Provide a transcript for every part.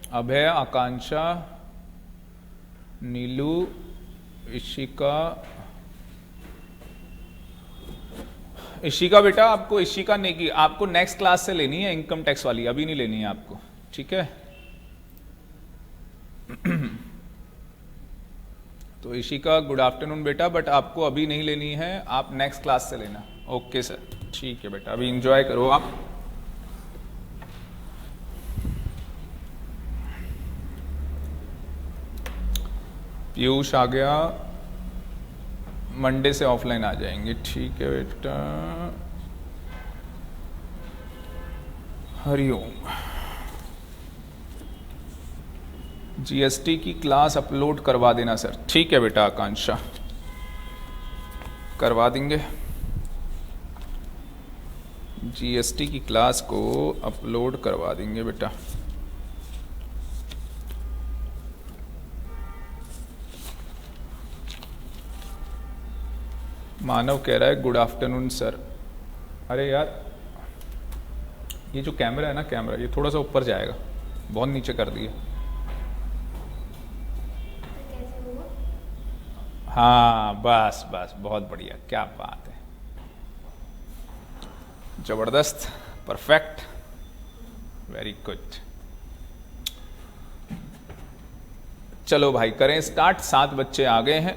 अभय, आकांक्षा, नीलू, इशिका। इशिका बेटा, आपको इशिका नेगी आपको नेक्स्ट क्लास से लेनी है, इनकम टैक्स वाली, अभी नहीं लेनी है आपको, ठीक है। तो इशिका गुड आफ्टरनून बेटा, बट आपको अभी नहीं लेनी है, आप नेक्स्ट क्लास से लेना। ओके सर, ठीक है बेटा, अभी एंजॉय करो आप। पीयूष आ गया, मंडे से ऑफलाइन आ जाएंगे, ठीक है बेटा। हरिओम। जीएसटी की क्लास अपलोड करवा देना सर, ठीक है बेटा आकांक्षा, करवा देंगे। जीएसटी की क्लास को अपलोड करवा देंगे बेटा। मानव कह रहा है गुड आफ्टरनून सर। अरे यार, ये जो कैमरा है ना, कैमरा ये थोड़ा सा ऊपर जाएगा, बहुत नीचे कर दिए। हाँ बस बस, बहुत बढ़िया, क्या बात है, जबरदस्त, परफेक्ट, वेरी गुड। चलो भाई करें स्टार्ट, 7 बच्चे आ गए हैं।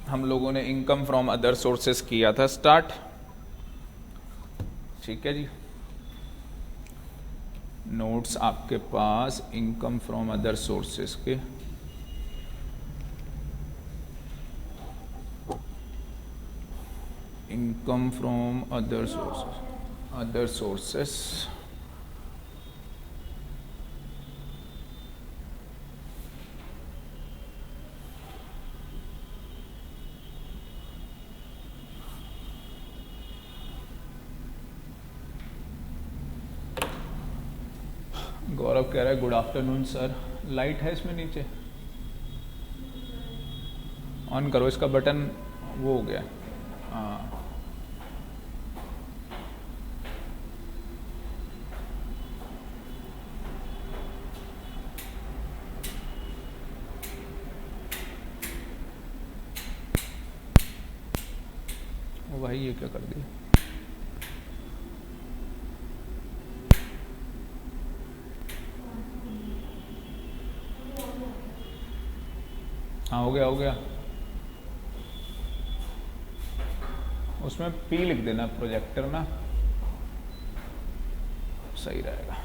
हम लोगों ने इनकम फ्रॉम अदर सोर्सेस किया था स्टार्ट, ठीक है जी। नोट्स आपके पास इनकम फ्रॉम अदर सोर्सेस के, इनकम फ्रॉम अदर सोर्सेस, गौरव कह रहा है गुड आफ्टरनून सर। लाइट है इसमें नीचे, ऑन करो इसका बटन, वो हो गया। हाँ भाई, ये क्या कर दिया? हाँ हो गया, हो गया। उसमें पी लिख देना प्रोजेक्टर ना, सही रहेगा।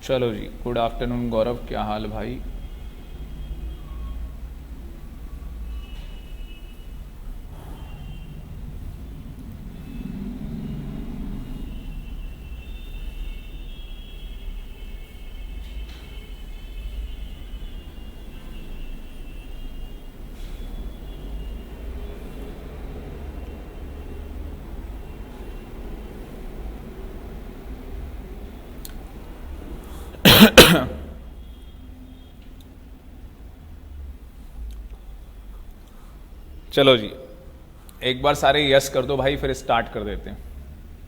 चलो जी, गुड आफ्टरनून गौरव, क्या हाल भाई? चलो जी, एक बार सारे यस कर दो भाई, फिर स्टार्ट कर देते हैं।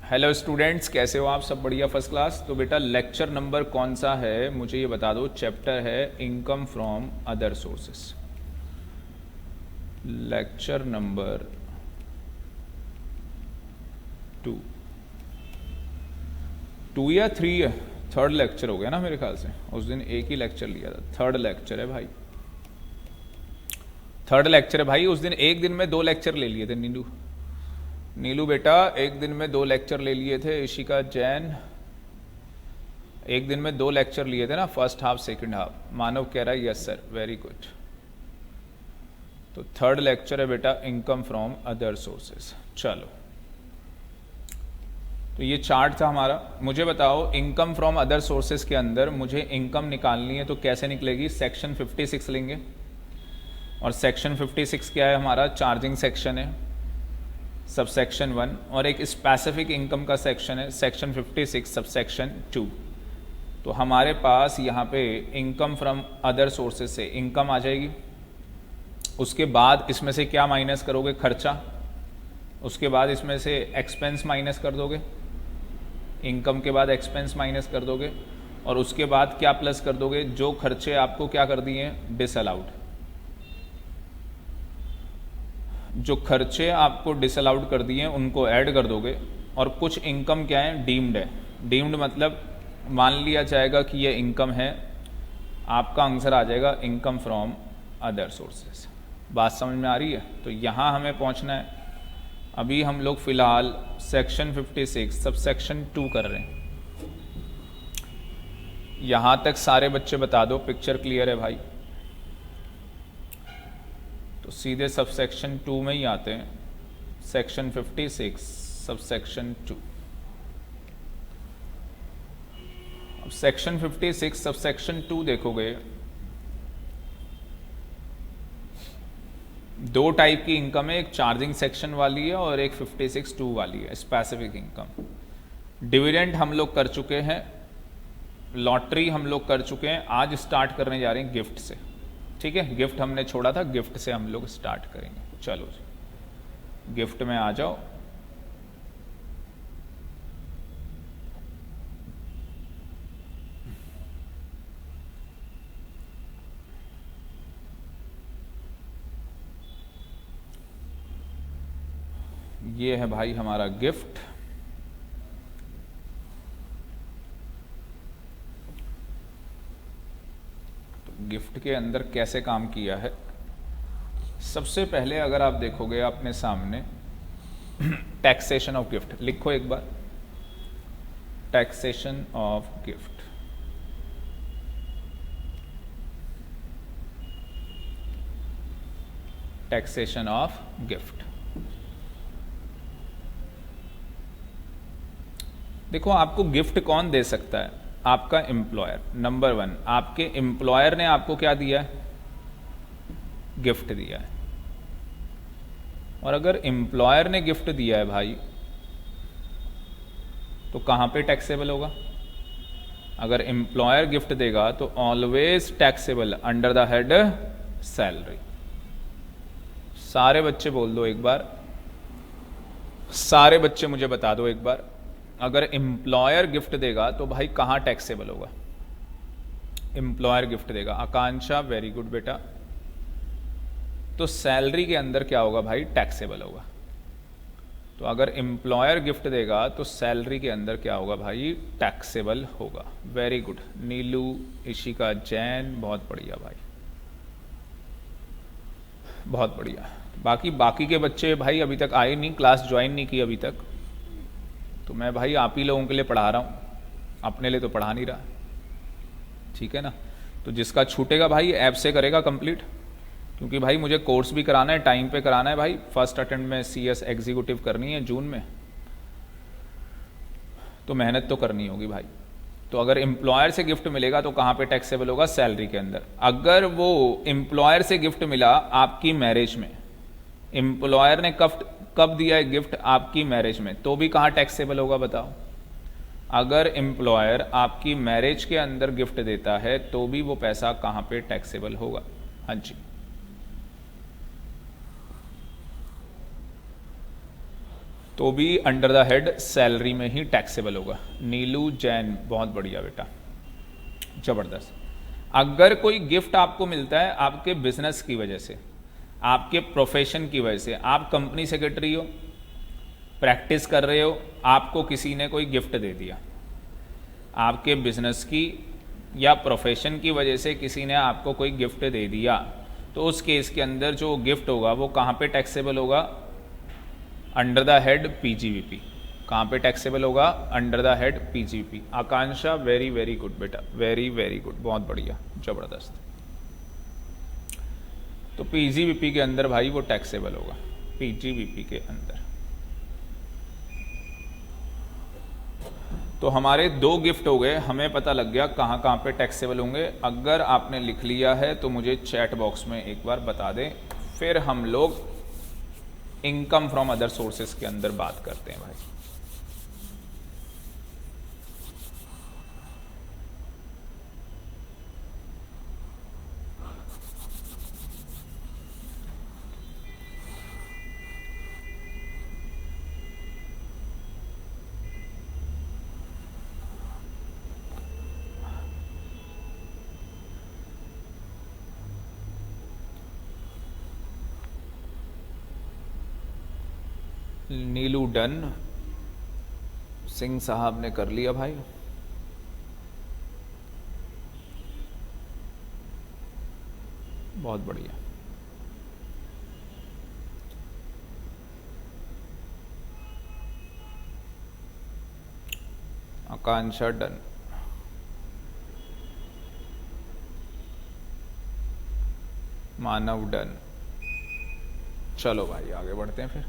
हेलो स्टूडेंट्स, कैसे हो आप सब? बढ़िया, फर्स्ट क्लास। तो बेटा लेक्चर नंबर कौन सा है मुझे ये बता दो। चैप्टर है income from other sources, lecture number 2 या 3 है, थर्ड लेक्चर हो गया ना मेरे ख्याल से, उस दिन एक ही लेक्चर लिया था, थर्ड लेक्चर है भाई, थर्ड लेक्चर है भाई। उस दिन एक दिन में 2 लेक्चर ले लिए थे। नीलू बेटा एक दिन में 2 लेक्चर ले लिए थे। इशिका जैन एक दिन में 2 लेक्चर लिए थे ना, फर्स्ट हाफ सेकंड हाफ। मानव कह रहा है यस सर, वेरी गुड। तो थर्ड लेक्चर है बेटा इनकम फ्रॉम अदर सोर्सेस। चलो, तो ये चार्ट था हमारा। मुझे बताओ इनकम फ्रॉम अदर सोर्सेस के अंदर मुझे इनकम निकालनी है तो कैसे निकलेगी? सेक्शन 56 लेंगे, और सेक्शन 56 क्या है हमारा? चार्जिंग सेक्शन है, सब सेक्शन 1, और एक स्पेसिफिक इनकम का सेक्शन है, सेक्शन 56 सब सेक्शन 2। तो हमारे पास यहाँ पे इनकम फ्रॉम अदर सोर्सेज से इनकम आ जाएगी। उसके बाद इसमें से क्या माइनस करोगे? खर्चा। उसके बाद इसमें से एक्सपेंस माइनस कर दोगे। इनकम के बाद एक्सपेंस माइनस कर दोगे और उसके बाद क्या प्लस कर दोगे, जो खर्चे आपको क्या कर दिए हैं, डिसअलाउड। जो खर्चे आपको डिसअलाउड कर दिए हैं उनको ऐड कर दोगे और कुछ इनकम क्या है, डीम्ड है। डीम्ड मतलब मान लिया जाएगा कि ये इनकम है, आपका आंसर आ जाएगा इनकम फ्रॉम अदर सोर्सेस। बात समझ में आ रही है? तो यहाँ हमें पहुँचना है। अभी हम लोग फिलहाल सेक्शन 56 सब सेक्शन 2 कर रहे हैं। यहाँ तक सारे बच्चे बता दो, पिक्चर क्लियर है भाई? तो सीधे सब सेक्शन 2 में ही आते हैं, सेक्शन 56 सब सेक्शन 2। अब सेक्शन 56 सब सेक्शन 2 देखोगे, दो टाइप की इनकम है, एक चार्जिंग सेक्शन वाली है और एक 56(2) वाली है, स्पेसिफिक इनकम। डिविडेंड हम लोग कर चुके हैं, लॉटरी हम लोग कर चुके हैं, आज स्टार्ट करने जा रहे हैं गिफ्ट से। ठीक है, गिफ्ट हमने छोड़ा था, गिफ्ट से हम लोग स्टार्ट करेंगे। चलो जी, गिफ्ट में आ जाओ। ये है भाई हमारा गिफ्ट। तो गिफ्ट के अंदर कैसे काम किया है, सबसे पहले अगर आप देखोगे अपने सामने टैक्सेशन ऑफ गिफ्ट लिखो एक बार, taxation of gift. Taxation of gift. देखो आपको गिफ्ट कौन दे सकता है, आपका एम्प्लॉयर। नंबर 1, आपके एम्प्लॉयर ने आपको क्या दिया है, गिफ्ट दिया है। और अगर एम्प्लॉयर ने गिफ्ट दिया है भाई, तो कहां पे टैक्सेबल होगा? अगर एम्प्लॉयर गिफ्ट देगा तो always taxable under the head salary. सारे बच्चे बोल दो एक बार, सारे बच्चे मुझे बता दो एक बार, अगर एम्प्लॉयर गिफ्ट देगा तो भाई कहां टैक्सेबल होगा? एम्प्लॉयर गिफ्ट देगा। आकांक्षा वेरी गुड बेटा। तो सैलरी के अंदर क्या होगा भाई, टैक्सेबल होगा। तो अगर एम्प्लॉयर गिफ्ट देगा तो सैलरी के अंदर क्या होगा भाई, टैक्सेबल होगा। वेरी गुड नीलू, इशिका जैन, बहुत बढ़िया भाई, बहुत बढ़िया। बाकी के बच्चे भाई अभी तक आए नहीं, क्लास ज्वाइन नहीं की अभी तक, तो मैं भाई आप ही लोगों के लिए पढ़ा रहा हूँ, अपने लिए तो पढ़ा नहीं रहा। ठीक है ना? तो जिसका छूटेगा भाई ऐप से करेगा कंप्लीट, क्योंकि भाई मुझे कोर्स भी कराना है, टाइम पे कराना है भाई। फर्स्ट अटेम्प्ट में CS एग्जीक्यूटिव करनी है जून में, तो मेहनत तो करनी होगी भाई। तो अगर एम्प्लॉयर से गिफ्ट मिलेगा तो कहाँ पे टैक्सेबल होगा, सैलरी के अंदर। अगर वो एम्प्लॉयर से गिफ्ट मिला आपकी मैरिज में, एम्प्लॉयर ने कब दिया है गिफ्ट, आपकी मैरिज में, तो भी कहाँ टैक्सेबल होगा बताओ? अगर एम्प्लॉयर आपकी मैरिज के अंदर गिफ्ट देता है तो भी वो पैसा कहाँ पे टैक्सेबल होगा? हाँ जी, तो भी अंडर द हेड सैलरी में ही टैक्सेबल होगा। नीलू जैन, बहुत बढ़िया बेटा, जबरदस्त। अगर कोई गिफ्ट आपको मिलता है आपके बिजनेस की वजह से, आपके प्रोफेशन की वजह से, आप कंपनी सेक्रेटरी हो, प्रैक्टिस कर रहे हो, आपको किसी ने कोई गिफ्ट दे दिया, आपके बिजनेस की या प्रोफेशन की वजह से किसी ने आपको कोई गिफ्ट दे दिया, तो उस केस के अंदर जो गिफ्ट होगा वो कहाँ पे टैक्सेबल होगा? Under the head PGBP। कहाँ पे टैक्सेबल होगा? Under the head PGBP। Akanksha very very good बेटा, वेरी वेरी गुड, बहुत बढ़िया, जबरदस्त। तो PGBP के अंदर भाई वो टैक्सेबल होगा, PGBP के अंदर। तो हमारे 2 गिफ्ट हो गए, हमें पता लग गया कहाँ कहाँ पे टैक्सेबल होंगे। अगर आपने लिख लिया है तो मुझे चैट बॉक्स में एक बार बता दें, फिर हम लोग इनकम फ्रॉम अदर सोर्सेस के अंदर बात करते हैं भाई। नीलू डन, सिंह साहब ने कर लिया भाई। बहुत बढ़िया। आकांक्षा डन। मानव डन। चलो भाई आगे बढ़ते हैं फिर।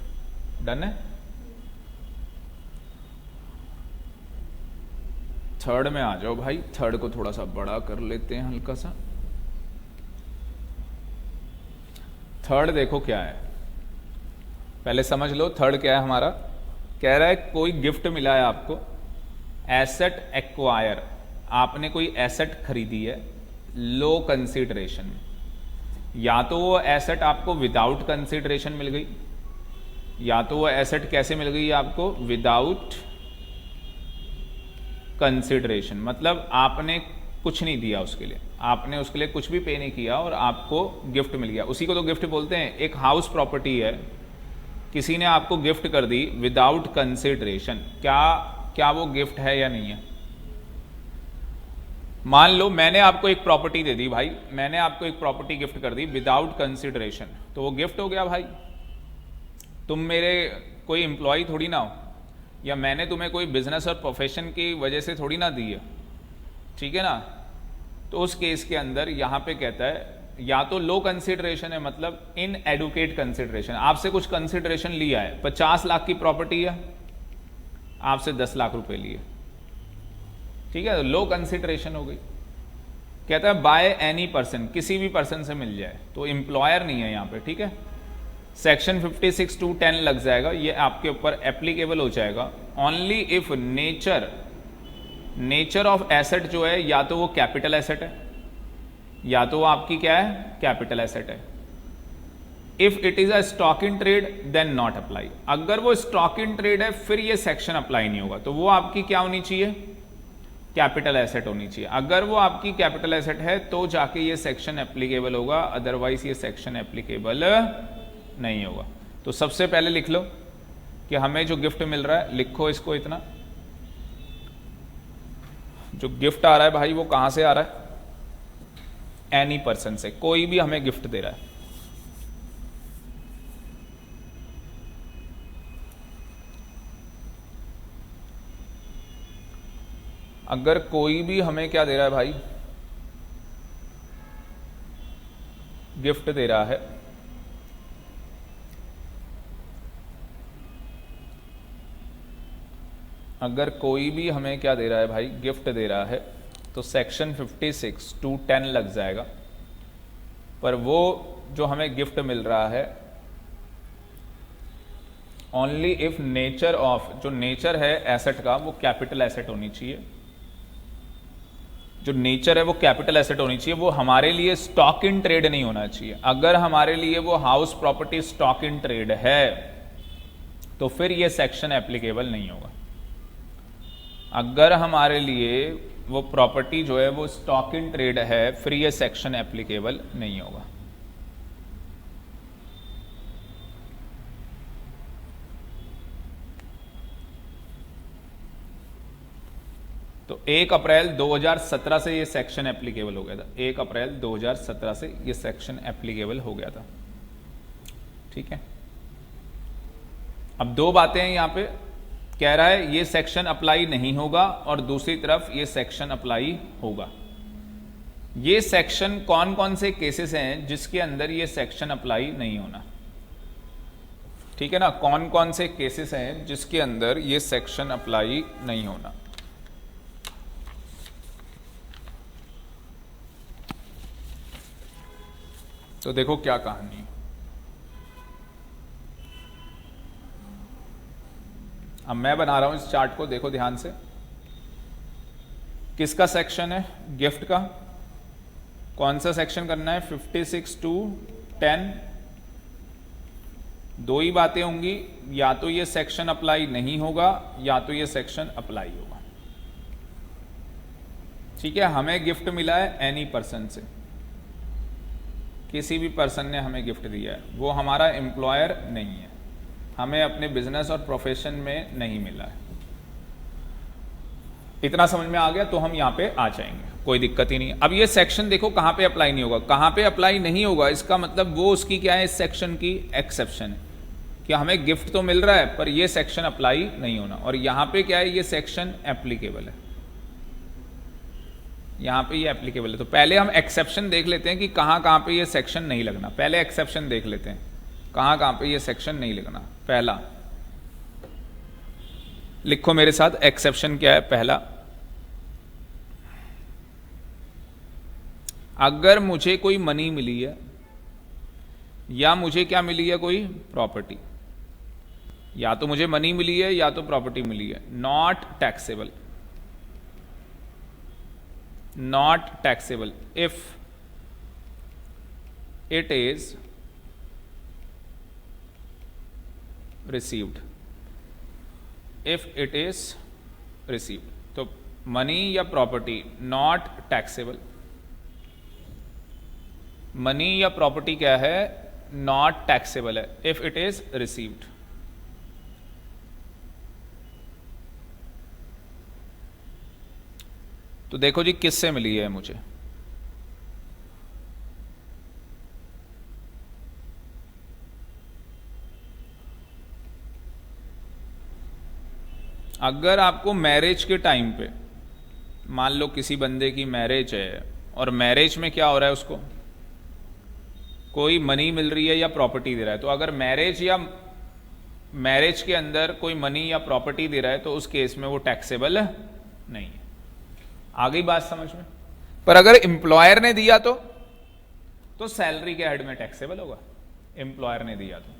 डन है। थर्ड में आ जाओ भाई। थर्ड को थोड़ा सा बड़ा कर लेते हैं हल्का सा। थर्ड देखो क्या है, पहले समझ लो थर्ड क्या है हमारा। कह रहा है कोई गिफ्ट मिला है आपको, एसेट एक्वायर, आपने कोई एसेट खरीदी है लो कंसीडरेशन में। या तो वो एसेट आपको विदाउट कंसीडरेशन मिल गई, या तो वो एसेट कैसे मिल गई आपको, विदाउट कंसीडरेशन, मतलब आपने कुछ नहीं दिया उसके लिए, आपने उसके लिए कुछ भी पे नहीं किया और आपको गिफ्ट मिल गया। उसी को तो गिफ्ट बोलते हैं। एक हाउस प्रॉपर्टी है, किसी ने आपको गिफ्ट कर दी विदाउट कंसीडरेशन, क्या वो गिफ्ट है या नहीं है। मान लो मैंने आपको एक प्रॉपर्टी दे दी भाई, मैंने आपको एक प्रॉपर्टी गिफ्ट कर दी विदाउट कंसीडरेशन, तो वो गिफ्ट हो गया भाई। तुम मेरे कोई एम्प्लॉय थोड़ी ना हो, या मैंने तुम्हें कोई बिजनेस और प्रोफेशन की वजह से थोड़ी ना दी है, ठीक है ना। तो उस केस के अंदर यहां पे कहता है या तो लो कंसीडरेशन है, मतलब इन एडुकेट कंसीडरेशन, आपसे कुछ कंसीडरेशन लिया है, 50 लाख की प्रॉपर्टी है, आपसे 10 लाख रुपए लिए, ठीक है, तो लो कंसीडरेशन हो गई। कहता है बाय एनी पर्सन, किसी भी पर्सन से मिल जाए, तो एम्प्लॉयर नहीं है यहां पे, ठीक है। सेक्शन 56(2)(10) लग जाएगा, ये आपके ऊपर एप्लीकेबल हो जाएगा only if nature of asset जो है, या तो वो कैपिटल एसेट है, या तो वो आपकी क्या है, कैपिटल एसेट है। If it is a stock in trade then not apply. अगर वो स्टॉक इन ट्रेड है फिर ये सेक्शन अप्लाई नहीं होगा, तो वो आपकी क्या होनी चाहिए, कैपिटल एसेट होनी चाहिए। अगर वो आपकी कैपिटल एसेट है तो जाके ये सेक्शन एप्लीकेबल होगा, अदरवाइज ये सेक्शन एप्लीकेबल नहीं होगा। तो सबसे पहले लिख लो कि हमें जो गिफ्ट मिल रहा है, लिखो इसको इतना, जो गिफ्ट आ रहा है भाई वो कहां से आ रहा है, एनी पर्सन से, कोई भी हमें गिफ्ट दे रहा है। अगर कोई भी हमें क्या दे रहा है भाई, गिफ्ट दे रहा है, अगर कोई भी हमें क्या दे रहा है भाई, गिफ्ट दे रहा है, तो सेक्शन 56(2)(10) लग जाएगा। पर वो जो हमें गिफ्ट मिल रहा है ओनली इफ नेचर ऑफ, जो नेचर है एसेट का वो कैपिटल एसेट होनी चाहिए, जो नेचर है वो कैपिटल एसेट होनी चाहिए, वो हमारे लिए स्टॉक इन ट्रेड नहीं होना चाहिए। अगर हमारे लिए वो house property stock in trade है तो फिर ये सेक्शन एप्लीकेबल नहीं होगा। अगर हमारे लिए वो प्रॉपर्टी जो है वो स्टॉक इन ट्रेड है फिर ये सेक्शन एप्लीकेबल नहीं होगा। तो 1 अप्रैल 2017 से ये सेक्शन एप्लीकेबल हो गया था, 1 अप्रैल 2017 से ये सेक्शन एप्लीकेबल हो गया था, ठीक है। अब दो बातें हैं यहां पे, कह रहा है ये सेक्शन अप्लाई नहीं होगा और दूसरी तरफ ये सेक्शन अप्लाई होगा। ये सेक्शन कौन कौन से केसेस हैं जिसके अंदर ये सेक्शन अप्लाई नहीं होना, ठीक है ना। कौन कौन से केसेस हैं जिसके अंदर ये सेक्शन अप्लाई नहीं होना। तो देखो क्या कहानी है। अब मैं बना रहा हूं इस चार्ट को, देखो ध्यान से। किसका सेक्शन है, गिफ्ट का। कौन सा सेक्शन करना है, 56(2)(10)। दो ही बातें होंगी, या तो ये सेक्शन अप्लाई नहीं होगा या तो ये सेक्शन अप्लाई होगा, ठीक है। हमें गिफ्ट मिला है एनी पर्सन से, किसी भी पर्सन ने हमें गिफ्ट दिया है, वो हमारा एम्प्लॉयर नहीं है, हमें अपने बिजनेस और प्रोफेशन में नहीं मिला है। इतना समझ में आ गया तो हम यहां पे आ जाएंगे, कोई दिक्कत ही नहीं। अब ये सेक्शन देखो कहां पे अप्लाई नहीं होगा, कहां पे अप्लाई नहीं होगा, इसका मतलब वो उसकी क्या है, इस सेक्शन की एक्सेप्शन है कि हमें गिफ्ट तो मिल रहा है पर ये सेक्शन अप्लाई नहीं होना। और यहां पे क्या है, ये सेक्शन एप्लीकेबल है, यहां पे ये एप्लीकेबल है। तो पहले हम एक्सेप्शन देख लेते हैं कि कहां कहां पे ये सेक्शन नहीं लगना। पहले एक्सेप्शन देख लेते हैं कहां कहां पे ये सेक्शन नहीं लगना। पहला लिखो मेरे साथ, एक्सेप्शन क्या है। पहला, अगर मुझे कोई मनी मिली है या मुझे क्या मिली है, कोई प्रॉपर्टी, या तो मुझे मनी मिली है या तो प्रॉपर्टी मिली है, not taxable, not taxable if it is received, if it is received। तो मनी या प्रॉपर्टी नॉट टैक्सेबल, मनी या प्रॉपर्टी क्या है, नॉट टैक्सेबल है इफ इट इज रिसीव्ड। तो देखो जी किससे मिली है मुझे, अगर आपको मैरिज के टाइम पे, मान लो किसी बंदे की मैरिज है और मैरिज में क्या हो रहा है, उसको कोई मनी मिल रही है या प्रॉपर्टी दे रहा है, तो अगर मैरिज के अंदर कोई मनी या प्रॉपर्टी दे रहा है तो उस केस में वो टैक्सेबल नहीं है। आ गई बात समझ में। पर अगर एम्प्लॉयर ने दिया तो सैलरी के हेड में टैक्सेबल होगा, एम्प्लॉयर ने दिया तो,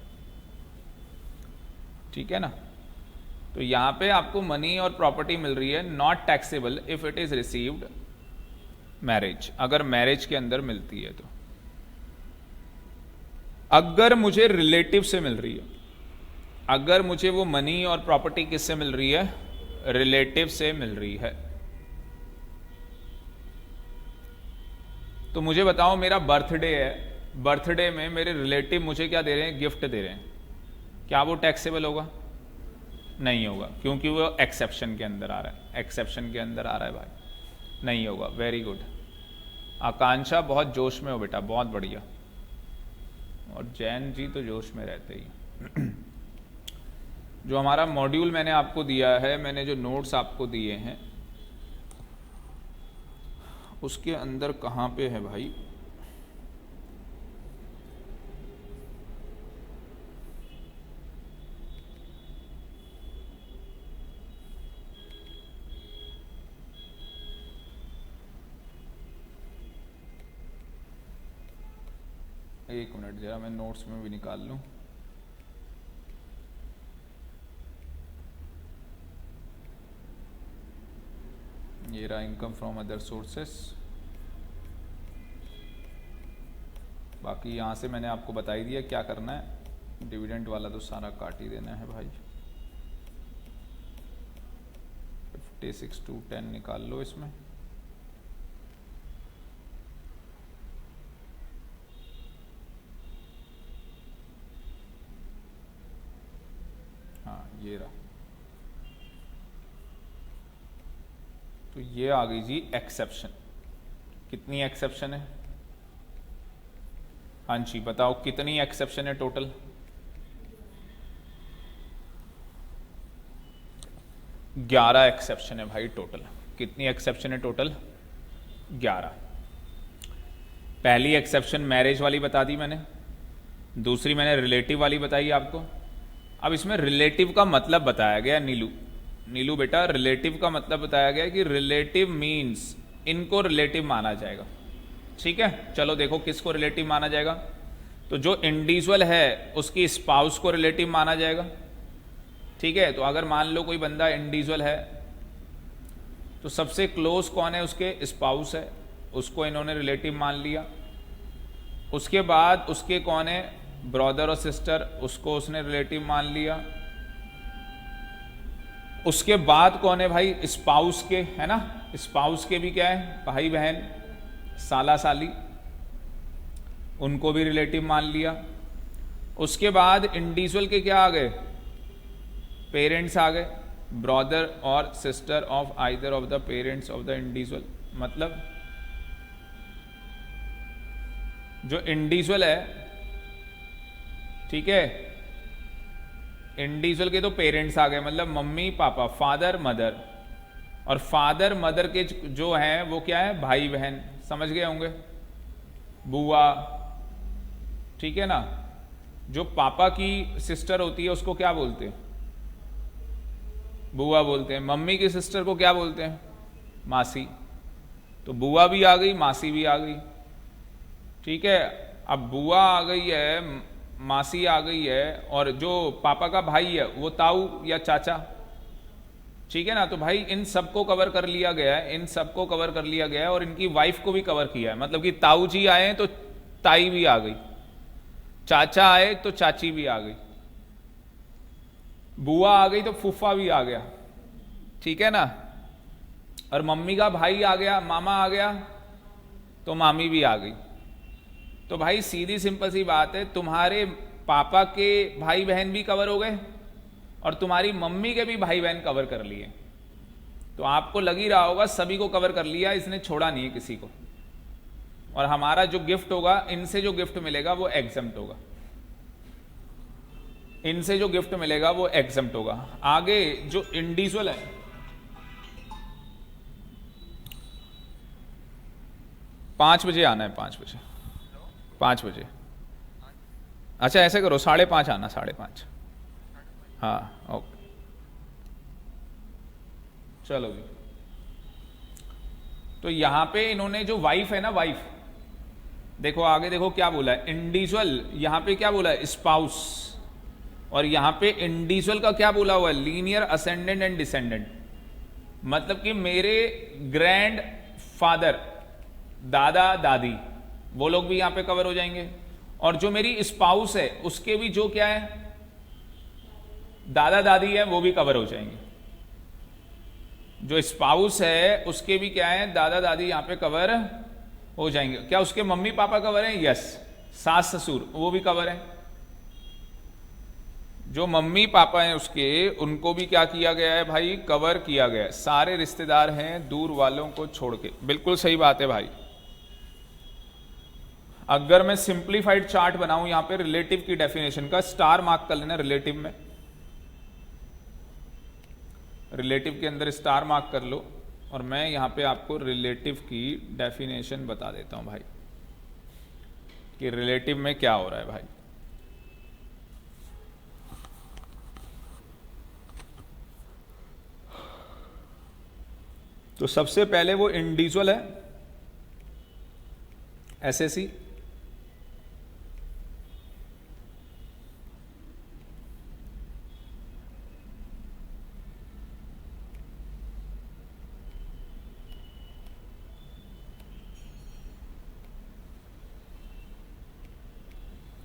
ठीक है ना। तो यहां पे आपको मनी और प्रॉपर्टी मिल रही है, not taxable if it is received marriage, अगर मैरिज के अंदर मिलती है तो। अगर मुझे रिलेटिव से मिल रही है, अगर मुझे वो मनी और प्रॉपर्टी किससे मिल रही है, रिलेटिव से मिल रही है, तो मुझे बताओ मेरा बर्थडे है, बर्थडे में मेरे रिलेटिव मुझे क्या दे रहे हैं, गिफ्ट दे रहे हैं, क्या वो टैक्सेबल होगा, नहीं होगा, क्योंकि वो एक्सेप्शन के अंदर आ रहा है, एक्सेप्शन के अंदर आ रहा है भाई, नहीं होगा। वेरी गुड आकांक्षा, बहुत जोश में हो बेटा, बहुत बढ़िया। और जैन जी तो जोश में रहते ही। जो हमारा मॉड्यूल मैंने आपको दिया है, मैंने जो नोट्स आपको दिए हैं उसके अंदर कहां पे है भाई, एक मिनट जरा मैं नोट्स में भी निकाल लूं। ये रहा इनकम फ्रॉम अदर सोर्सेस। बाकी यहां से मैंने आपको बता ही दिया क्या करना है, डिविडेंड वाला तो सारा काट ही देना है भाई। 56 to 10 निकाल लो इसमें। हाँ ये रहा, तो ये आ गई जी एक्सेप्शन। कितनी एक्सेप्शन है, हाँ जी बताओ कितनी एक्सेप्शन है टोटल, ग्यारह एक्सेप्शन है भाई टोटल। कितनी एक्सेप्शन है टोटल, 11। पहली एक्सेप्शन मैरिज वाली बता दी मैंने, दूसरी मैंने रिलेटिव वाली बताई आपको। अब इसमें रिलेटिव का मतलब बताया गया, नीलू बेटा रिलेटिव का मतलब बताया गया कि रिलेटिव मीन्स इनको रिलेटिव माना जाएगा, ठीक है। चलो देखो किसको रिलेटिव माना जाएगा, तो जो इंडिविजुअल है उसकी स्पाउस को रिलेटिव माना जाएगा, ठीक है। तो अगर मान लो कोई बंदा इंडिविजुअल है तो सबसे क्लोज कौन है, उसके स्पाउस है, उसको इन्होंने रिलेटिव मान लिया। उसके बाद उसके कौन है, ब्रदर और सिस्टर, उसको उसने रिलेटिव मान लिया। उसके बाद कौन है भाई, स्पाउस के, है ना, स्पाउस के भी क्या है, भाई बहन, साला साली, उनको भी रिलेटिव मान लिया। उसके बाद इंडिविजुअल के क्या आ गए, पेरेंट्स आ गए, ब्रदर और sister of either of the parents of the individual, मतलब जो इंडिविजुअल है, ठीक है, इंडिविजुअल के तो पेरेंट्स आ गए, मतलब मम्मी पापा, फादर मदर, और फादर मदर के जो हैं वो क्या है, भाई बहन, समझ गए होंगे, बुआ, ठीक है ना। जो पापा की सिस्टर होती है उसको क्या बोलते हैं, बुआ बोलते हैं। मम्मी की सिस्टर को क्या बोलते हैं, मासी। तो बुआ भी आ गई, मासी भी आ गई, ठीक है। अब बुआ आ गई है, मासी आ गई है, और जो पापा का भाई है वो ताऊ या चाचा, ठीक है ना। तो भाई इन सबको कवर कर लिया गया है, इन सबको कवर कर लिया गया है, और इनकी वाइफ को भी कवर किया है, मतलब कि ताऊ जी आए तो ताई भी आ गई, चाचा आए तो चाची भी आ गई, बुआ आ गई तो फूफा भी आ गया, ठीक है ना। और मम्मी का भाई आ गया, मामा आ गया तो मामी भी आ गई। तो भाई सीधी सिंपल सी बात है, तुम्हारे पापा के भाई बहन भी कवर हो गए और तुम्हारी मम्मी के भी भाई बहन कवर कर लिए। तो आपको लग ही रहा होगा सभी को कवर कर लिया, इसने छोड़ा नहीं है किसी को। और हमारा जो गिफ्ट होगा, इनसे जो गिफ्ट मिलेगा वो एग्जम्प्ट होगा, इनसे जो गिफ्ट मिलेगा वो एग्जम्प्ट होगा। आगे जो इंडिविजुअल है, पांच बजे आना है, 5 बजे, 5 बजे। अच्छा ऐसे करो, 5:30 आना, 5:30। हाँ ओके, चलो जी। तो यहां पे इन्होंने जो वाइफ है ना, वाइफ, देखो आगे देखो क्या बोला है, इंडिविजुअल, यहां पे क्या बोला है, स्पाउस, और यहां पे इंडिविजुअल का क्या बोला हुआ है, लीनियर असेंडेंट एंड डिसेंडेंट। मतलब कि मेरे ग्रैंड फादर, दादा दादी, वो लोग भी यहां पे कवर हो जाएंगे, और जो मेरी स्पाउस है उसके भी जो क्या है, दादा दादी है, वो भी कवर हो जाएंगे। जो स्पाउस है उसके भी क्या है, दादा दादी यहां पे कवर हो जाएंगे। क्या उसके मम्मी पापा कवर हैं, यस। सास ससुर वो भी कवर है। जो मम्मी पापा हैं उसके, उनको भी क्या किया गया है भाई, कवर किया गया है। सारे रिश्तेदार हैं दूर वालों को छोड़ के, बिल्कुल सही बात है भाई। अगर मैं सिंप्लीफाइड चार्ट बनाऊं यहां पे रिलेटिव की डेफिनेशन का, स्टार मार्क कर लेना रिलेटिव में, रिलेटिव के अंदर स्टार मार्क कर लो, और मैं यहां पे आपको रिलेटिव की डेफिनेशन बता देता हूं भाई कि रिलेटिव में क्या हो रहा है भाई। तो सबसे पहले वो इंडिविजुअल है, एसएससी,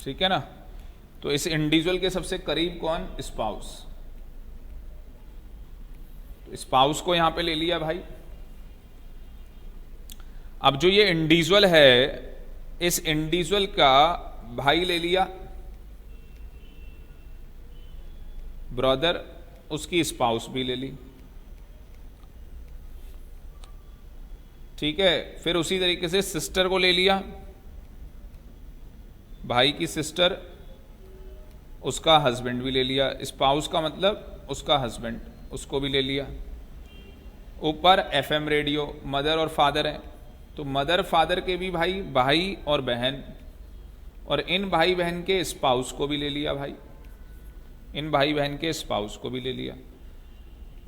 ठीक है ना। तो इस इंडिविजुअल के सबसे करीब कौन, स्पाउस। तो स्पाउस को यहां पे ले लिया भाई। अब जो ये इंडिविजुअल है, इस इंडिविजुअल का भाई ले लिया, ब्रदर, उसकी स्पाउस भी ले ली, ठीक है। फिर उसी तरीके से सिस्टर को ले लिया, भाई की सिस्टर, उसका हस्बैंड भी ले लिया, स्पाउस का मतलब उसका हस्बैंड, उसको भी ले लिया। ऊपर एफएम रेडियो, मदर और फादर है, तो मदर फादर के भी भाई, भाई और बहन, और इन भाई बहन के स्पाउस को भी ले लिया भाई, इन भाई बहन के स्पाउस को भी ले लिया।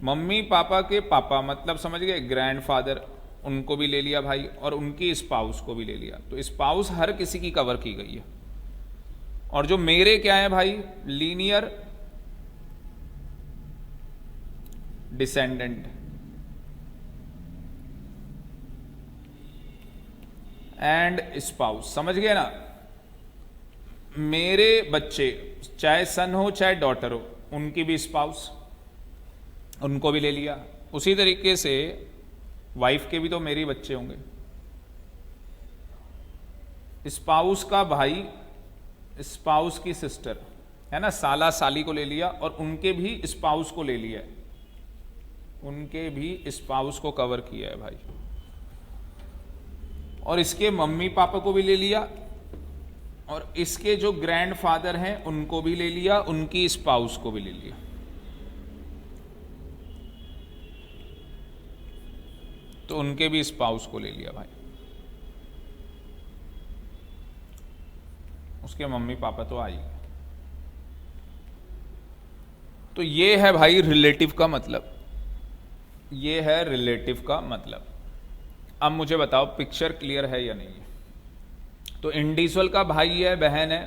मम्मी पापा के पापा, मतलब समझ गए, ग्रैंडफादर, उनको भी ले लिया भाई, और उनकी स्पाउस को भी ले लिया। तो स्पाउस हर किसी की कवर की गई है। और जो मेरे क्या है भाई, लीनियर डिसेंडेंट एंड स्पाउस, समझ गए ना। मेरे बच्चे, चाहे सन हो चाहे डॉटर हो, उनकी भी स्पाउस, उनको भी ले लिया। उसी तरीके से वाइफ के भी तो मेरे बच्चे होंगे, स्पाउस का भाई, स्पाउस की सिस्टर, है ना, साला साली को ले लिया और उनके भी स्पाउस को ले लिया, उनके भी स्पाउस को कवर किया है भाई, और इसके मम्मी पापा को भी ले लिया, और इसके जो ग्रैंडफादर हैं उनको भी ले लिया, उनकी स्पाउस को भी ले लिया। तो उनके भी स्पाउस को ले लिया भाई, उसके मम्मी पापा तो आई। तो ये है भाई रिलेटिव का मतलब, ये है रिलेटिव का मतलब। अब मुझे बताओ पिक्चर क्लियर है या नहीं है। तो इंडिविजुअल का भाई है, बहन है,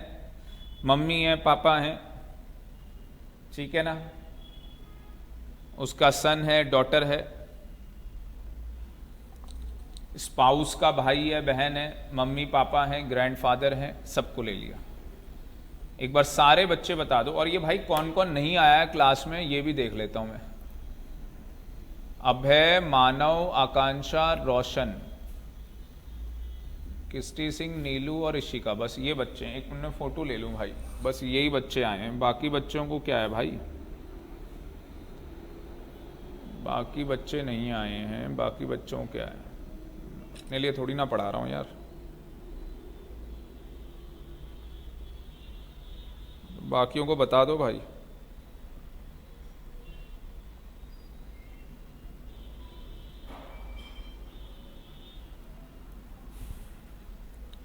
मम्मी है, पापा है, ठीक है ना, उसका सन है, डॉटर है। स्पाउस का भाई है, बहन है, मम्मी पापा हैं, ग्रैंडफादर हैं, सबको ले लिया। एक बार सारे बच्चे बता दो। और ये भाई कौन कौन नहीं आया है क्लास में ये भी देख लेता हूं मैं। अभय, मानव, आकांक्षा, रोशन, किस्टी सिंह, नीलू और ऋषिका, बस ये बच्चे हैं। एक मिनट फोटो ले लूं भाई, बस यही बच्चे आए हैं। बाकी बच्चों को क्या है भाई, बाकी बच्चे नहीं आए हैं। बाकी बच्चों को क्या है, अपने लिए थोड़ी ना पढ़ा रहा हूं यार। बाकियों को बता दो भाई।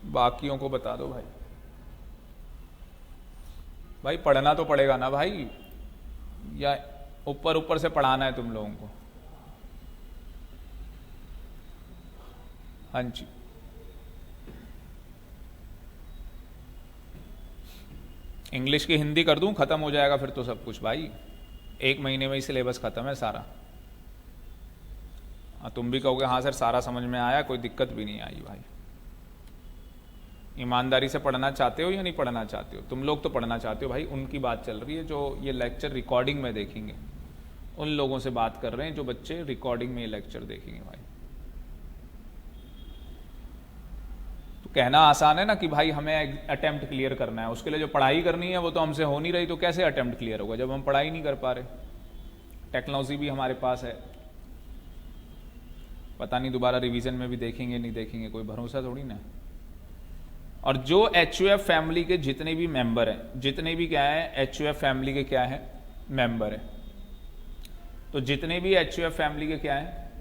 बाकियों को बता दो भाई। भाई पढ़ना तो पड़ेगा ना भाई, या ऊपर ऊपर से पढ़ाना है तुम लोगों को। हाँ जी, इंग्लिश की हिंदी कर दूं, खत्म हो जाएगा फिर तो सब कुछ भाई। 1 महीने में ही सिलेबस खत्म है सारा। तुम भी कहोगे हाँ सर सारा समझ में आया, कोई दिक्कत भी नहीं आई भाई। ईमानदारी से पढ़ना चाहते हो या नहीं पढ़ना चाहते हो? तुम लोग तो पढ़ना चाहते हो भाई, उनकी बात चल रही है जो ये लेक्चर रिकॉर्डिंग में देखेंगे, उन लोगों से बात कर रहे हैं जो बच्चे रिकॉर्डिंग में ये लेक्चर देखेंगे भाई। तो कहना आसान है ना कि भाई हमें अटेम्प्ट क्लियर करना है, उसके लिए जो पढ़ाई करनी है वो तो हमसे हो नहीं रही, तो कैसे अटेम्प्ट क्लियर होगा जब हम पढ़ाई नहीं कर पा रहे। टेक्नोलॉजी भी हमारे पास है, पता नहीं दोबारा रिवीजन में भी देखेंगे नहीं देखेंगे, कोई भरोसा थोड़ी ना। और जो HUF फैमिली के जितने भी मेंबर हैं, जितने भी क्या है HUF फैमिली के क्या है मेंबर हैं, तो जितने भी HUF फैमिली के क्या है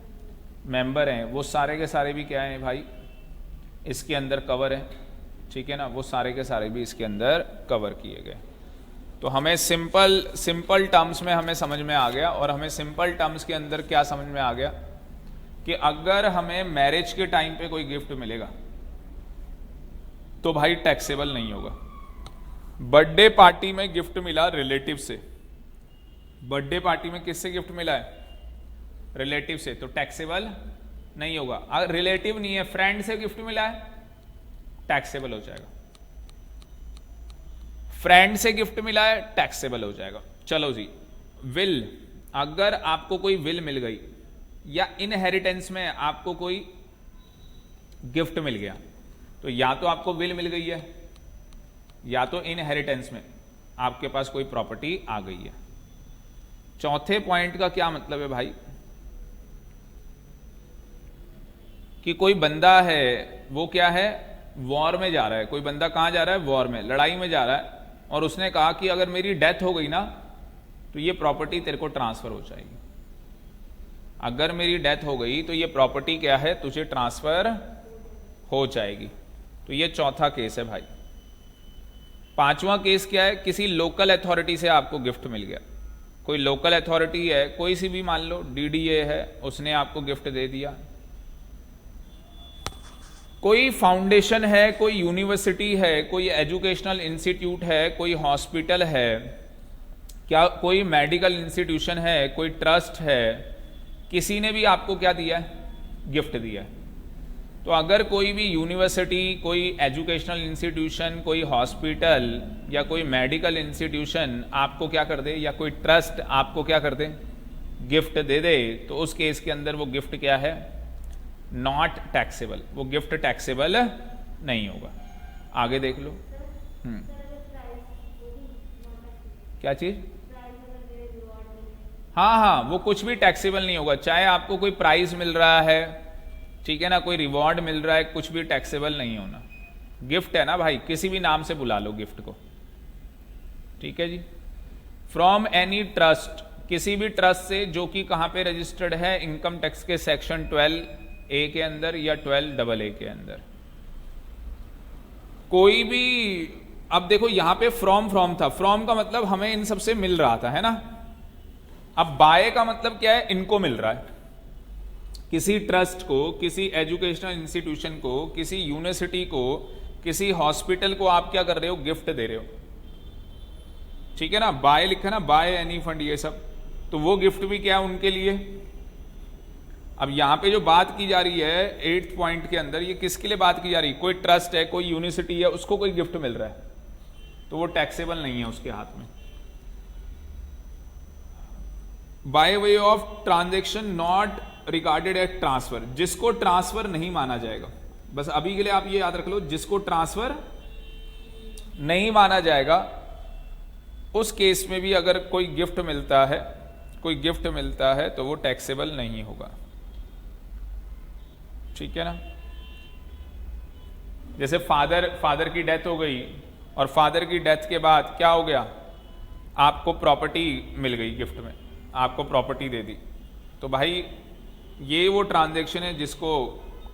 मेंबर हैं वो सारे के सारे भी क्या है भाई इसके अंदर कवर है, ठीक है ना, वो सारे के सारे भी इसके अंदर कवर किए गए। तो हमें सिंपल टर्म्स में हमें समझ में आ गया। और हमें सिंपल टर्म्स के अंदर क्या समझ में आ गया कि अगर हमें मैरिज के टाइम पे कोई गिफ्ट मिलेगा तो भाई टैक्सेबल नहीं होगा। बर्थडे पार्टी में गिफ्ट मिला रिलेटिव से, बर्थडे पार्टी में किससे गिफ्ट मिला है? रिलेटिव से, तो टैक्सेबल नहीं होगा। अगर रिलेटिव नहीं है, फ्रेंड से गिफ्ट मिला है, टैक्सेबल हो जाएगा। फ्रेंड से गिफ्ट मिला है, टैक्सेबल हो जाएगा। चलो जी, विल, अगर आपको कोई विल मिल गई या इनहेरिटेंस में आपको कोई गिफ्ट मिल गया, तो या तो आपको विल मिल गई है या तो इनहेरिटेंस में आपके पास कोई प्रॉपर्टी आ गई है। चौथे पॉइंट का क्या मतलब है भाई कि कोई बंदा है वो क्या है वॉर में जा रहा है। कोई बंदा कहां जा रहा है? वॉर में, लड़ाई में जा रहा है, और उसने कहा कि अगर मेरी डेथ हो गई ना तो ये प्रॉपर्टी तेरे को ट्रांसफर हो जाएगी। अगर मेरी डेथ हो गई तो ये प्रॉपर्टी क्या है तुझे ट्रांसफर हो जाएगी। तो ये चौथा केस है भाई। पांचवा केस क्या है? किसी लोकल अथॉरिटी से आपको गिफ्ट मिल गया। कोई लोकल अथॉरिटी है, कोई सी भी, मान लो DDA है, उसने आपको गिफ्ट दे दिया। कोई फाउंडेशन है, कोई यूनिवर्सिटी है, कोई एजुकेशनल इंस्टीट्यूट है, कोई हॉस्पिटल है, क्या कोई मेडिकल इंस्टीट्यूशन है, कोई ट्रस्ट है, किसी ने भी आपको क्या दिया है? गिफ्ट दिया है। तो अगर कोई भी यूनिवर्सिटी, कोई एजुकेशनल इंस्टीट्यूशन, कोई हॉस्पिटल या कोई मेडिकल इंस्टीट्यूशन आपको क्या कर दे, या कोई ट्रस्ट आपको क्या कर दे, गिफ्ट दे दे, तो उस केस के अंदर वो गिफ्ट क्या है? Not taxable. वो गिफ्ट टैक्सेबल नहीं होगा। आगे देख लो। क्या चीज? हाँ हाँ, वो कुछ भी टैक्सेबल नहीं होगा, चाहे आपको कोई प्राइज मिल रहा है, ठीक है ना, कोई रिवॉर्ड मिल रहा है, कुछ भी टैक्सेबल नहीं होना। गिफ्ट है ना भाई, किसी भी नाम से बुला लो गिफ्ट को, ठीक है जी। फ्रॉम एनी ट्रस्ट, किसी भी ट्रस्ट से जो कि कहां पे रजिस्टर्ड है, इनकम टैक्स के सेक्शन 12A के अंदर या 12AA के अंदर। कोई भी, अब देखो यहां पे फ्रॉम था, फ्रॉम का मतलब हमें इन सबसे मिल रहा था, है ना। अब बाय का मतलब क्या है, इनको मिल रहा है। किसी ट्रस्ट को, किसी एजुकेशनल इंस्टीट्यूशन को, किसी यूनिवर्सिटी को, किसी हॉस्पिटल को आप क्या कर रहे हो, गिफ्ट दे रहे हो, ठीक है ना। बाय लिखा ना, बाय एनी फंड, ये सब, तो वो गिफ्ट भी क्या है उनके लिए। अब यहां पे जो बात की जा रही है 8th पॉइंट के अंदर, ये किसके लिए बात की जा रही है, कोई ट्रस्ट है, कोई यूनिवर्सिटी है, उसको कोई गिफ्ट मिल रहा है, तो वो टैक्सेबल नहीं है उसके हाथ में। By way of transaction not regarded at transfer, जिसको ट्रांसफर नहीं माना जाएगा, बस अभी के लिए आप ये याद रख लो, जिसको ट्रांसफर नहीं माना जाएगा, उस केस में भी अगर कोई गिफ्ट मिलता है, कोई गिफ्ट मिलता है तो वो टैक्सेबल नहीं होगा, ठीक है ना। जैसे फादर की डेथ हो गई, और फादर की डेथ के बाद क्या हो गया, आपको प्रॉपर्टी मिल गई गिफ्ट में, आपको प्रॉपर्टी दे दी, तो भाई ये वो ट्रांजैक्शन है जिसको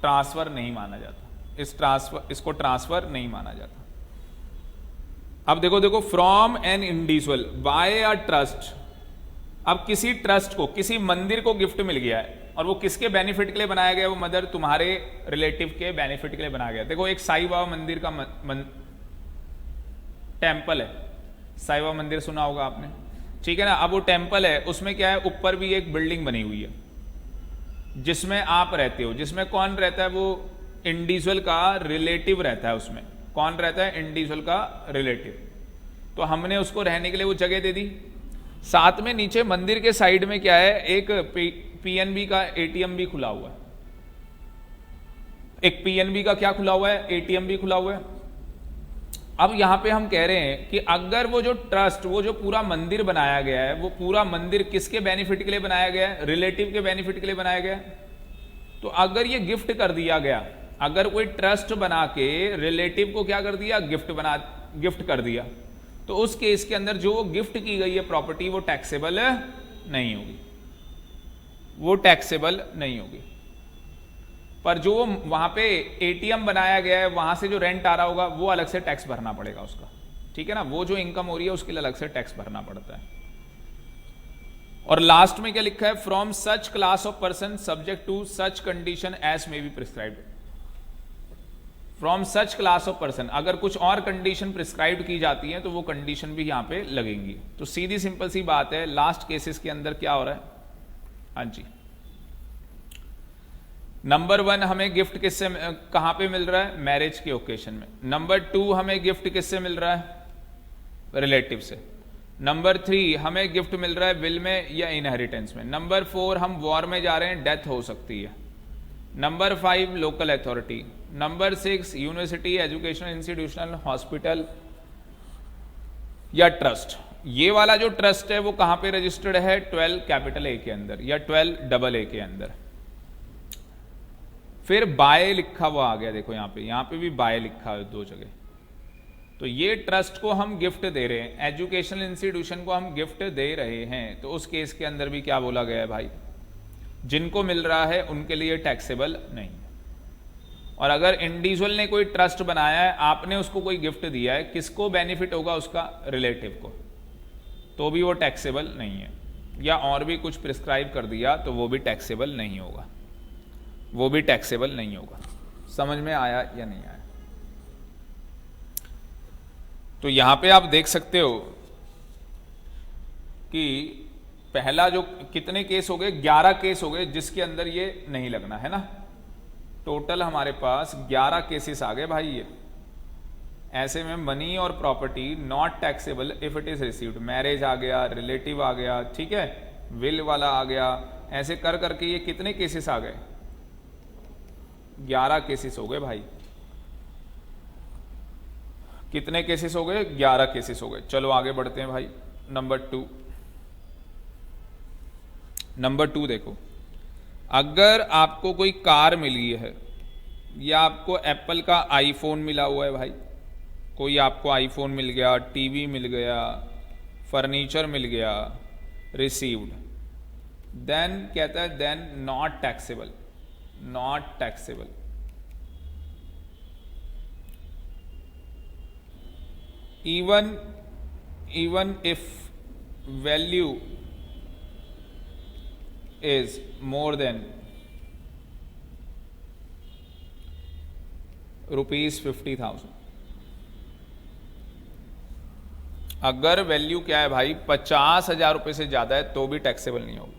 ट्रांसफर नहीं माना जाता, इसको ट्रांसफर नहीं माना जाता। अब देखो from an individual bye a trust, अब किसी ट्रस्ट को, किसी मंदिर को गिफ्ट मिल गया है, और वो किसके बेनिफिट के लिए बनाया गया, वो मदर तुम्हारे रिलेटिव के बेनिफिट के लिए बनाया गया। देखो एक साईं बाबा मंदिर का टेम्पल है, साईं बाबा मंदिर सुना होगा आपने, ठीक है ना। अब वो टेम्पल है, उसमें क्या है, ऊपर भी एक बिल्डिंग बनी हुई है जिसमें आप रहते हो, जिसमें कौन रहता है, वो इंडिविजुअल का रिलेटिव रहता है, उसमें कौन रहता है, इंडिविजुअल का रिलेटिव। तो हमने उसको रहने के लिए वो जगह दे दी। साथ में नीचे मंदिर के साइड में क्या है, एक पीएनबी का एटीएम भी खुला हुआ है, एक पीएनबी का क्या खुला हुआ है, एटीएम भी खुला हुआ है। अब यहां पे हम कह रहे हैं कि अगर वो जो ट्रस्ट, वो जो पूरा मंदिर बनाया गया है, वो पूरा मंदिर किसके बेनिफिट के लिए बनाया गया है, रिलेटिव के बेनिफिट के लिए बनाया गया है। तो अगर ये गिफ्ट कर दिया गया, अगर कोई ट्रस्ट बना के रिलेटिव को क्या कर दिया, गिफ्ट कर दिया, तो उस केस के अंदर जो गिफ्ट की गई है प्रॉपर्टी, वो टैक्सेबल नहीं होगी, वो टैक्सेबल नहीं होगी। पर जो वहां पे एटीएम बनाया गया है, वहां से जो रेंट आ रहा होगा, वो अलग से टैक्स भरना पड़ेगा उसका, ठीक है ना। वो जो इनकम हो रही है उसके लिए अलग से टैक्स भरना पड़ता है। और लास्ट में क्या लिखा है, from such class of person subject to such condition as may be prescribed. From such class of person, अगर कुछ और कंडीशन प्रिस्क्राइब की जाती है तो वो कंडीशन भी यहां पे लगेंगी। तो सीधी सिंपल सी बात है, लास्ट केसेस के अंदर क्या हो रहा है, हाँ जी, नंबर 1 हमें गिफ्ट किससे, कहां पे मिल रहा है, मैरिज के ओकेशन में। नंबर 2 हमें गिफ्ट किससे मिल रहा है, रिलेटिव से। नंबर 3 हमें गिफ्ट मिल रहा है विल में या इनहेरिटेंस में। नंबर 4 हम वॉर में जा रहे हैं, डेथ हो सकती है। Number 5 local authority. Number 6 university, educational institutional, hospital या ट्रस्ट। ये वाला जो ट्रस्ट है वो कहां पे रजिस्टर्ड है, 12A के अंदर या 12AA के अंदर। फिर बाय लिखा हुआ आ गया, देखो यहां पे भी बाय लिखा है 2 जगह। तो ये ट्रस्ट को हम गिफ्ट दे रहे हैं, एजुकेशनल इंस्टीट्यूशन को हम गिफ्ट दे रहे हैं, तो उस केस के अंदर भी क्या बोला गया है भाई, जिनको मिल रहा है उनके लिए टैक्सेबल नहीं। और अगर इंडिविजुअल ने कोई ट्रस्ट बनाया है, आपने उसको कोई गिफ्ट दिया है, किसको बेनिफिट होगा, उसका रिलेटिव को, तो भी वो टैक्सेबल नहीं है। या और भी कुछ प्रिस्क्राइब कर दिया तो वो भी टैक्सेबल नहीं होगा, वो भी टैक्सेबल नहीं होगा। समझ में आया या नहीं आया? तो यहां पे आप देख सकते हो कि पहला जो कितने केस हो गए, 11 केस हो गए जिसके अंदर ये नहीं लगना है ना। टोटल हमारे पास 11 केसेस आ गए भाई। ये ऐसे में मनी और property not taxable if it is received. Marriage आ गया, रिलेटिव आ गया, ठीक है, विल वाला आ गया, ऐसे कर करके ये कितने केसेस आ गए, 11 केसेस हो गए भाई। कितने केसेस हो गए, 11 केसेस हो गए। चलो आगे बढ़ते हैं भाई। नंबर टू देखो, अगर आपको कोई कार मिली है या आपको एप्पल का आईफोन मिला हुआ है भाई, कोई आपको आईफोन मिल गया, टीवी मिल गया, फर्नीचर मिल गया, रिसीव्ड, देन कहता है then not taxable, not taxable. even if value is more than ₹50,000, अगर वैल्यू क्या है भाई 50,000 रुपये से ज्यादा है तो भी टैक्सेबल नहीं होगा।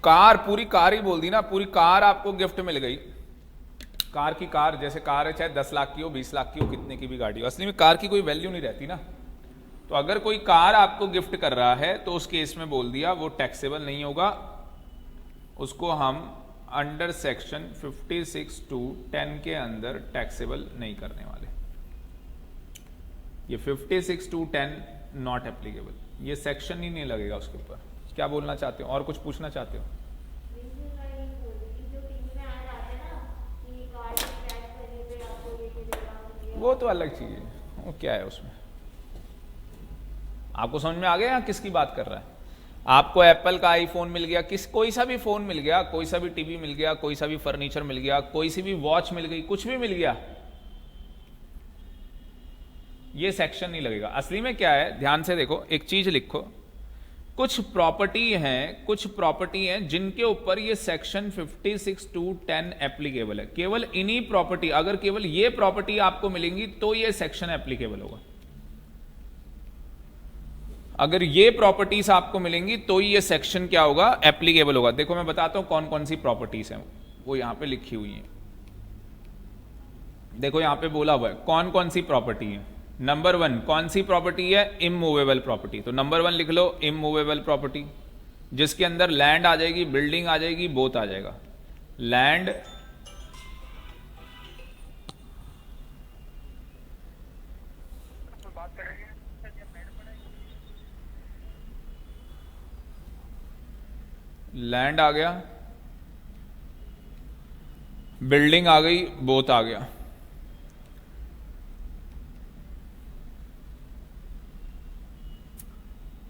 कार, पूरी कार ही बोल दी ना, पूरी कार आपको गिफ्ट मिल गई, कार की कार, जैसे कार है चाहे 10 लाख की हो, 20 लाख की हो, कितने की भी गाड़ी हो, असली में कार की कोई वैल्यू नहीं रहती ना। तो अगर कोई कार आपको गिफ्ट कर रहा है तो उस केस में बोल दिया वो टैक्सेबल नहीं होगा, उसको हम अंडर सेक्शन 56(2)(10) के अंदर टैक्सेबल नहीं करने वाले। ये 56(2)(10) नॉट एप्लीकेबल, ये सेक्शन ही नहीं लगेगा उसके ऊपर। क्या बोलना चाहते हो और कुछ पूछना चाहते हो? वो तो अलग चीज है, वो क्या है उसमें, आपको समझ में आ गया किसकी बात कर रहा है? आपको एप्पल का आईफोन मिल गया, कोई सा भी फोन मिल गया, कोई सा भी टीवी मिल गया, कोई सा भी फर्नीचर मिल गया, कोई सी भी वॉच मिल गई, कुछ भी मिल गया, ये सेक्शन नहीं लगेगा। असली में क्या है, ध्यान से देखो, एक चीज लिखो, कुछ प्रॉपर्टी हैं जिनके ऊपर ये सेक्शन 56(2)(10) एप्लीकेबल है। केवल इन्हीं प्रॉपर्टी, अगर केवल ये प्रॉपर्टी आपको मिलेंगी तो ये सेक्शन एप्लीकेबल होगा। अगर ये प्रॉपर्टीज आपको मिलेंगी तो ये सेक्शन क्या होगा, एप्लीकेबल होगा। देखो मैं बताता हूं कौन कौन सी प्रॉपर्टीज हैं, वो यहां पे लिखी हुई है। देखो यहां पे बोला हुआ है कौन कौन सी प्रॉपर्टी है। नंबर 1 कौन सी प्रॉपर्टी है, इमूवेबल प्रॉपर्टी। तो नंबर 1 लिख लो, इमूवेबल प्रॉपर्टी, जिसके अंदर लैंड आ जाएगी, बिल्डिंग आ जाएगी, बोथ आ जाएगा। लैंड, लैंड आ गया, बिल्डिंग आ गई, बोथ आ गया।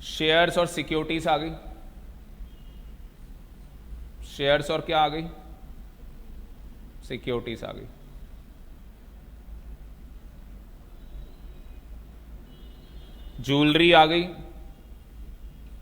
शेयर्स और सिक्योरिटीज आ गई, शेयर्स और क्या आ गई, सिक्योरिटीज आ गई। ज्वेलरी आ गई।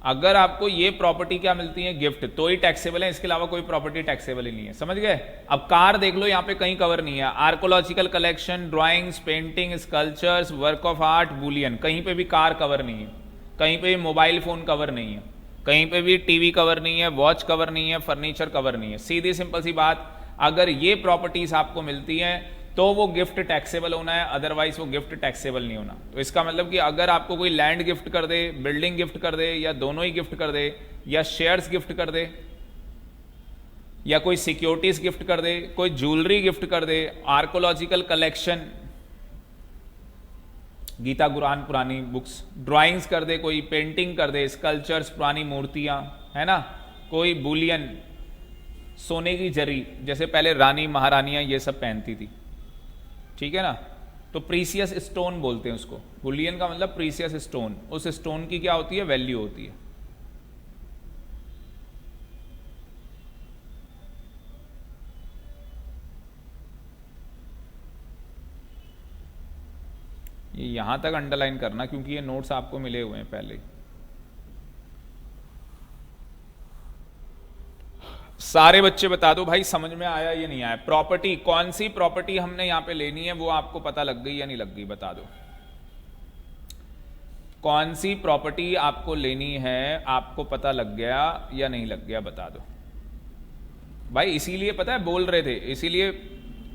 अगर आपको ये प्रॉपर्टी क्या मिलती है, गिफ्ट, तो ही टैक्सेबल है, इसके अलावा कोई प्रॉपर्टी टैक्सेबल ही नहीं है। समझ गए? अब कार देख लो, यहां पे कहीं कवर नहीं है। Archaeological collection, drawings, painting, sculptures, work of art, Boolean, कहीं पे भी कार कवर नहीं है, कहीं पे भी मोबाइल फोन कवर नहीं है, कहीं पे भी टीवी कवर नहीं है, वॉच कवर नहीं है, फर्नीचर कवर नहीं है। सीधी सिंपल सी बात, अगर ये प्रॉपर्टीज आपको मिलती हैं तो वो गिफ्ट टैक्सेबल होना है, अदरवाइज वो गिफ्ट टैक्सेबल नहीं होना। तो इसका मतलब कि अगर आपको कोई लैंड गिफ्ट कर दे, बिल्डिंग गिफ्ट कर दे, या दोनों ही गिफ्ट कर दे, या शेयर्स गिफ्ट कर दे, या कोई सिक्योरिटीज गिफ्ट कर दे, कोई ज्वेलरी गिफ्ट कर दे, आर्कोलॉजिकल कलेक्शन, गीता कुरान पुरानी बुक्स, ड्राइंग्स कर दे, कोई पेंटिंग कर दे, स्कल्पचर्स, पुरानी मूर्तियां, है ना, कोई बुलियन, सोने की जरी, जैसे पहले रानी महारानियां ये सब पहनती थी, ठीक है ना, तो प्रीसियस स्टोन बोलते हैं उसको। बुलियन का मतलब प्रीसियस स्टोन, उस स्टोन की क्या होती है, वैल्यू होती है। ये यहां तक अंडरलाइन करना क्योंकि ये नोट्स आपको मिले हुए हैं पहले। सारे बच्चे बता दो भाई, समझ में आया ये नहीं आया? प्रॉपर्टी, कौन सी प्रॉपर्टी हमने यहां पे लेनी है वो आपको पता लग गई या नहीं लग गई, बता दो। कौन सी प्रॉपर्टी आपको लेनी है, आपको पता लग गया या नहीं लग गया, बता दो भाई। इसीलिए पता है बोल रहे थे, इसीलिए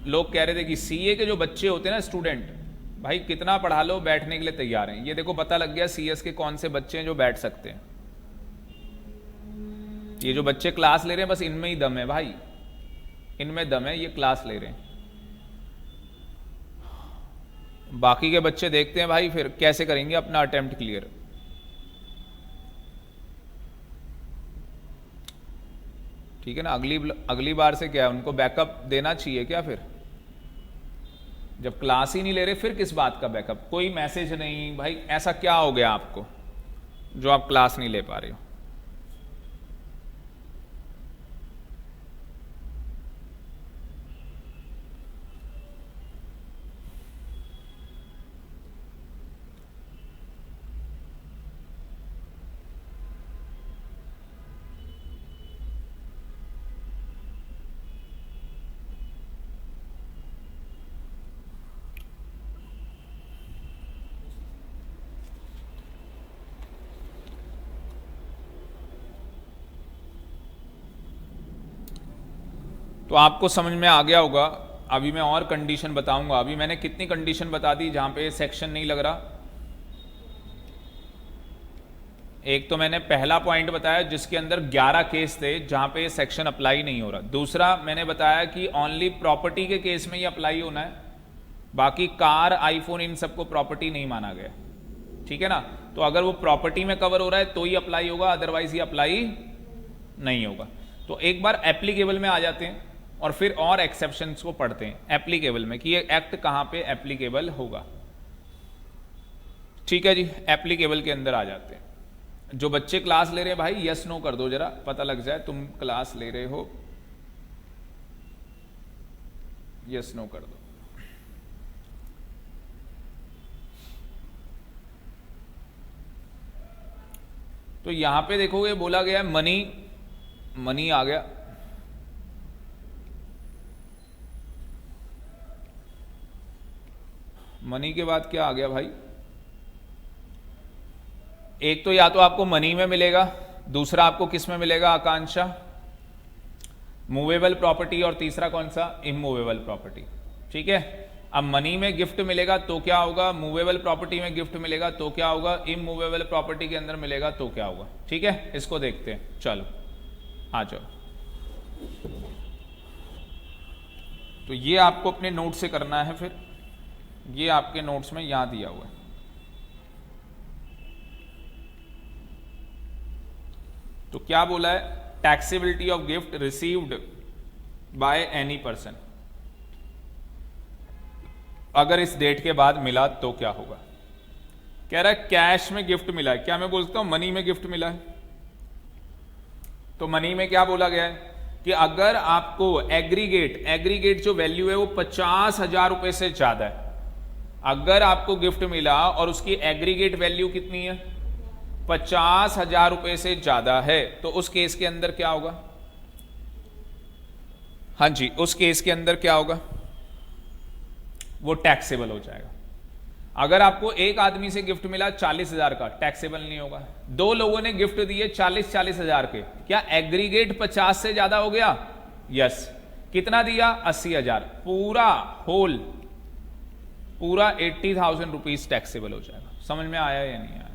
लोग कह रहे थे कि सीए के जो बच्चे होते हैं ना, स्टूडेंट, भाई कितना पढ़ा लो, बैठने के लिए तैयार हैं। ये देखो पता लग गया सीएस के कौन से बच्चे हैं जो बैठ सकते हैं। ये जो बच्चे क्लास ले रहे हैं बस इनमें ही दम है भाई, इनमें दम है, ये क्लास ले रहे हैं। बाकी के बच्चे देखते हैं भाई फिर कैसे करेंगे अपना अटेम्प्ट क्लियर। ठीक है ना, अगली बार से क्या है, उनको बैकअप देना चाहिए क्या? फिर जब क्लास ही नहीं ले रहे फिर किस बात का बैकअप? कोई मैसेज नहीं भाई, ऐसा क्या हो गया आपको जो आप क्लास नहीं ले पा रहे हो? तो आपको समझ में आ गया होगा। अभी मैं और कंडीशन बताऊंगा। अभी मैंने कितनी कंडीशन बता दी जहां पे सेक्शन नहीं लग रहा। एक तो मैंने पहला पॉइंट बताया जिसके अंदर 11 केस थे जहां पे सेक्शन अप्लाई नहीं हो रहा। दूसरा मैंने बताया कि ओनली प्रॉपर्टी के केस में ही अप्लाई होना है, बाकी कार, आईफोन, इन सबको प्रॉपर्टी नहीं माना गया। ठीक है ना, तो अगर वो प्रॉपर्टी में कवर हो रहा है तो ही अप्लाई होगा, अदरवाइज ये अप्लाई नहीं होगा। तो एक बार एप्लीकेबल में आ जाते हैं और फिर और एक्सेप्शंस को पढ़ते हैं एप्लीकेबल में कि ये एक्ट कहां पे एप्लीकेबल होगा। ठीक है जी, एप्लीकेबल के अंदर आ जाते हैं। जो बच्चे क्लास ले रहे हैं भाई यस नो कर दो, जरा पता लग जाए तुम क्लास ले रहे हो। यस नो कर दो। तो यहां पे देखोगे बोला गया है मनी, मनी आ गया। मनी के बाद क्या आ गया भाई? एक तो या तो आपको मनी में मिलेगा, दूसरा आपको किस में मिलेगा आकांक्षा? मूवेबल प्रॉपर्टी, और तीसरा कौन सा? Immovable property. ठीक है, अब मनी में गिफ्ट मिलेगा तो क्या होगा, मूवेबल प्रॉपर्टी में गिफ्ट मिलेगा तो क्या होगा, इमूवेबल प्रॉपर्टी के अंदर मिलेगा तो क्या होगा। ठीक है, इसको देखते हैं। चलो आ जाओ। तो ये आपको अपने नोट से करना है, फिर ये आपके नोट्स में यहां दिया हुआ है। तो क्या बोला है? Taxability of gift received by any person, अगर इस डेट के बाद मिला तो क्या होगा। कह रहा है कैश में गिफ्ट मिला है, क्या मैं बोलता हूं मनी में गिफ्ट मिला है? तो मनी में क्या बोला गया है कि अगर आपको एग्रीगेट जो वैल्यू है वो 50,000 रुपए से ज्यादा है, अगर आपको गिफ्ट मिला और उसकी एग्रीगेट वैल्यू कितनी है, 50,000 रुपए से ज्यादा है, तो उस केस के अंदर क्या होगा? हाँ जी, उस केस के अंदर क्या होगा? वो टैक्सेबल हो जाएगा। अगर आपको एक आदमी से गिफ्ट मिला 40,000 का, टैक्सेबल नहीं होगा। दो लोगों ने गिफ्ट दिए 40,000 के, क्या एग्रीगेट 50 से ज्यादा हो गया? यस। कितना दिया? 80,000। पूरा होल, पूरा 80,000 रुपीज टैक्सेबल हो जाएगा। समझ में आया या नहीं आया?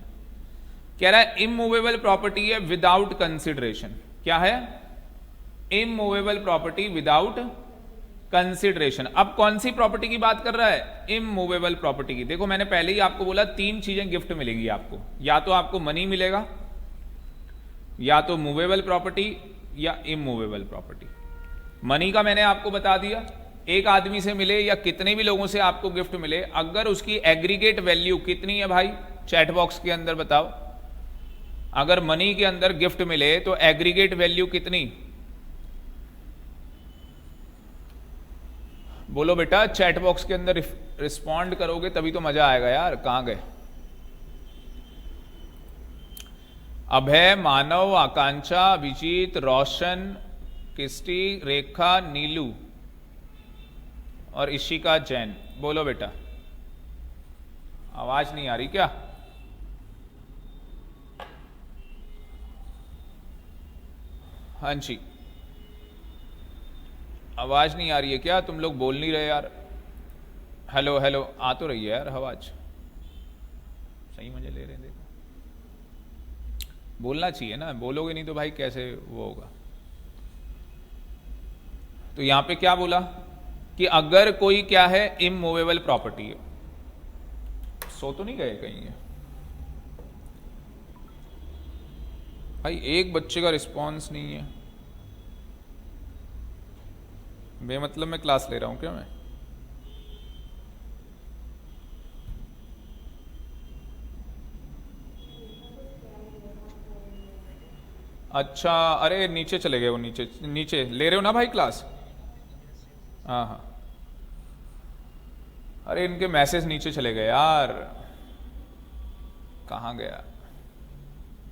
कह रहा है इमूवेबल प्रॉपर्टी है विदाउट कंसिडरेशन। क्या है? Immovable property without consideration. अब कौन सी प्रॉपर्टी की बात कर रहा है? इमूवेबल प्रॉपर्टी की। देखो मैंने पहले ही आपको बोला 3 चीजें गिफ्ट मिलेंगी आपको, या तो आपको मनी मिलेगा, या तो मूवेबल प्रॉपर्टी, या इमूवेबल प्रॉपर्टी। मनी का मैंने आपको बता दिया, एक आदमी से मिले या कितने भी लोगों से आपको गिफ्ट मिले, अगर उसकी एग्रीगेट वैल्यू कितनी है भाई, चैट बॉक्स के अंदर बताओ। अगर मनी के अंदर गिफ्ट मिले तो एग्रीगेट वैल्यू कितनी? बोलो बेटा, चैट बॉक्स के अंदर रिस्पॉन्ड करोगे तभी तो मजा आएगा यार। कहां गए? अभय, मानव, आकांक्षा, अभिजीत, रोशन, किस्टी, रेखा, नीलू और इशिका जैन। बोलो बेटा, आवाज नहीं आ रही क्या? हाँ जी, आवाज नहीं आ रही है क्या? तुम लोग बोल नहीं रहे यार। हेलो हेलो, आ तो रही है यार आवाज, सही मजे ले रहे हैं। देखो बोलना चाहिए ना, बोलोगे नहीं तो भाई कैसे वो होगा। तो यहां पे क्या बोला कि अगर कोई क्या है इमूवेबल प्रॉपर्टी है, सो तो नहीं गए कहीं है भाई, एक बच्चे का रिस्पॉन्स नहीं है, बेमतलब मैं क्लास ले रहा हूं क्या मैं? अच्छा, अरे नीचे चले गए वो, नीचे नीचे ले रहे हो ना भाई क्लास? हाँ हाँ, अरे इनके मैसेज नीचे चले गए यार, कहाँ गया?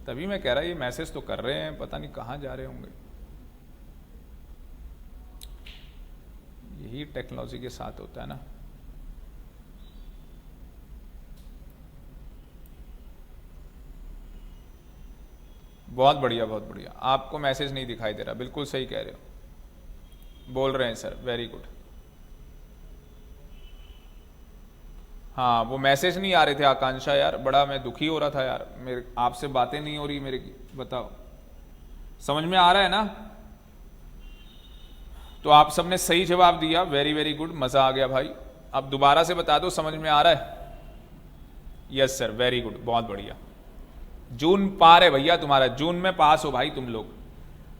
तभी मैं कह रहा ये मैसेज तो कर रहे हैं, पता नहीं कहाँ जा रहे होंगे। यही टेक्नोलॉजी के साथ होता है ना। बहुत बढ़िया बहुत बढ़िया, आपको मैसेज नहीं दिखाई दे रहा, बिल्कुल सही कह रहे हो, बोल रहे हैं सर, वेरी गुड। हाँ वो मैसेज नहीं आ रहे थे आकांक्षा यार, बड़ा मैं दुखी हो रहा था यार, मेरे आपसे बातें नहीं हो रही मेरे की, बताओ समझ में आ रहा है ना? तो आप सबने सही जवाब दिया, वेरी वेरी गुड, मजा आ गया भाई। अब दोबारा से बता दो समझ में आ रहा है? यस सर, वेरी गुड, बहुत बढ़िया। जून पार है भैया तुम्हारा, जून में पास हो भाई तुम लोग,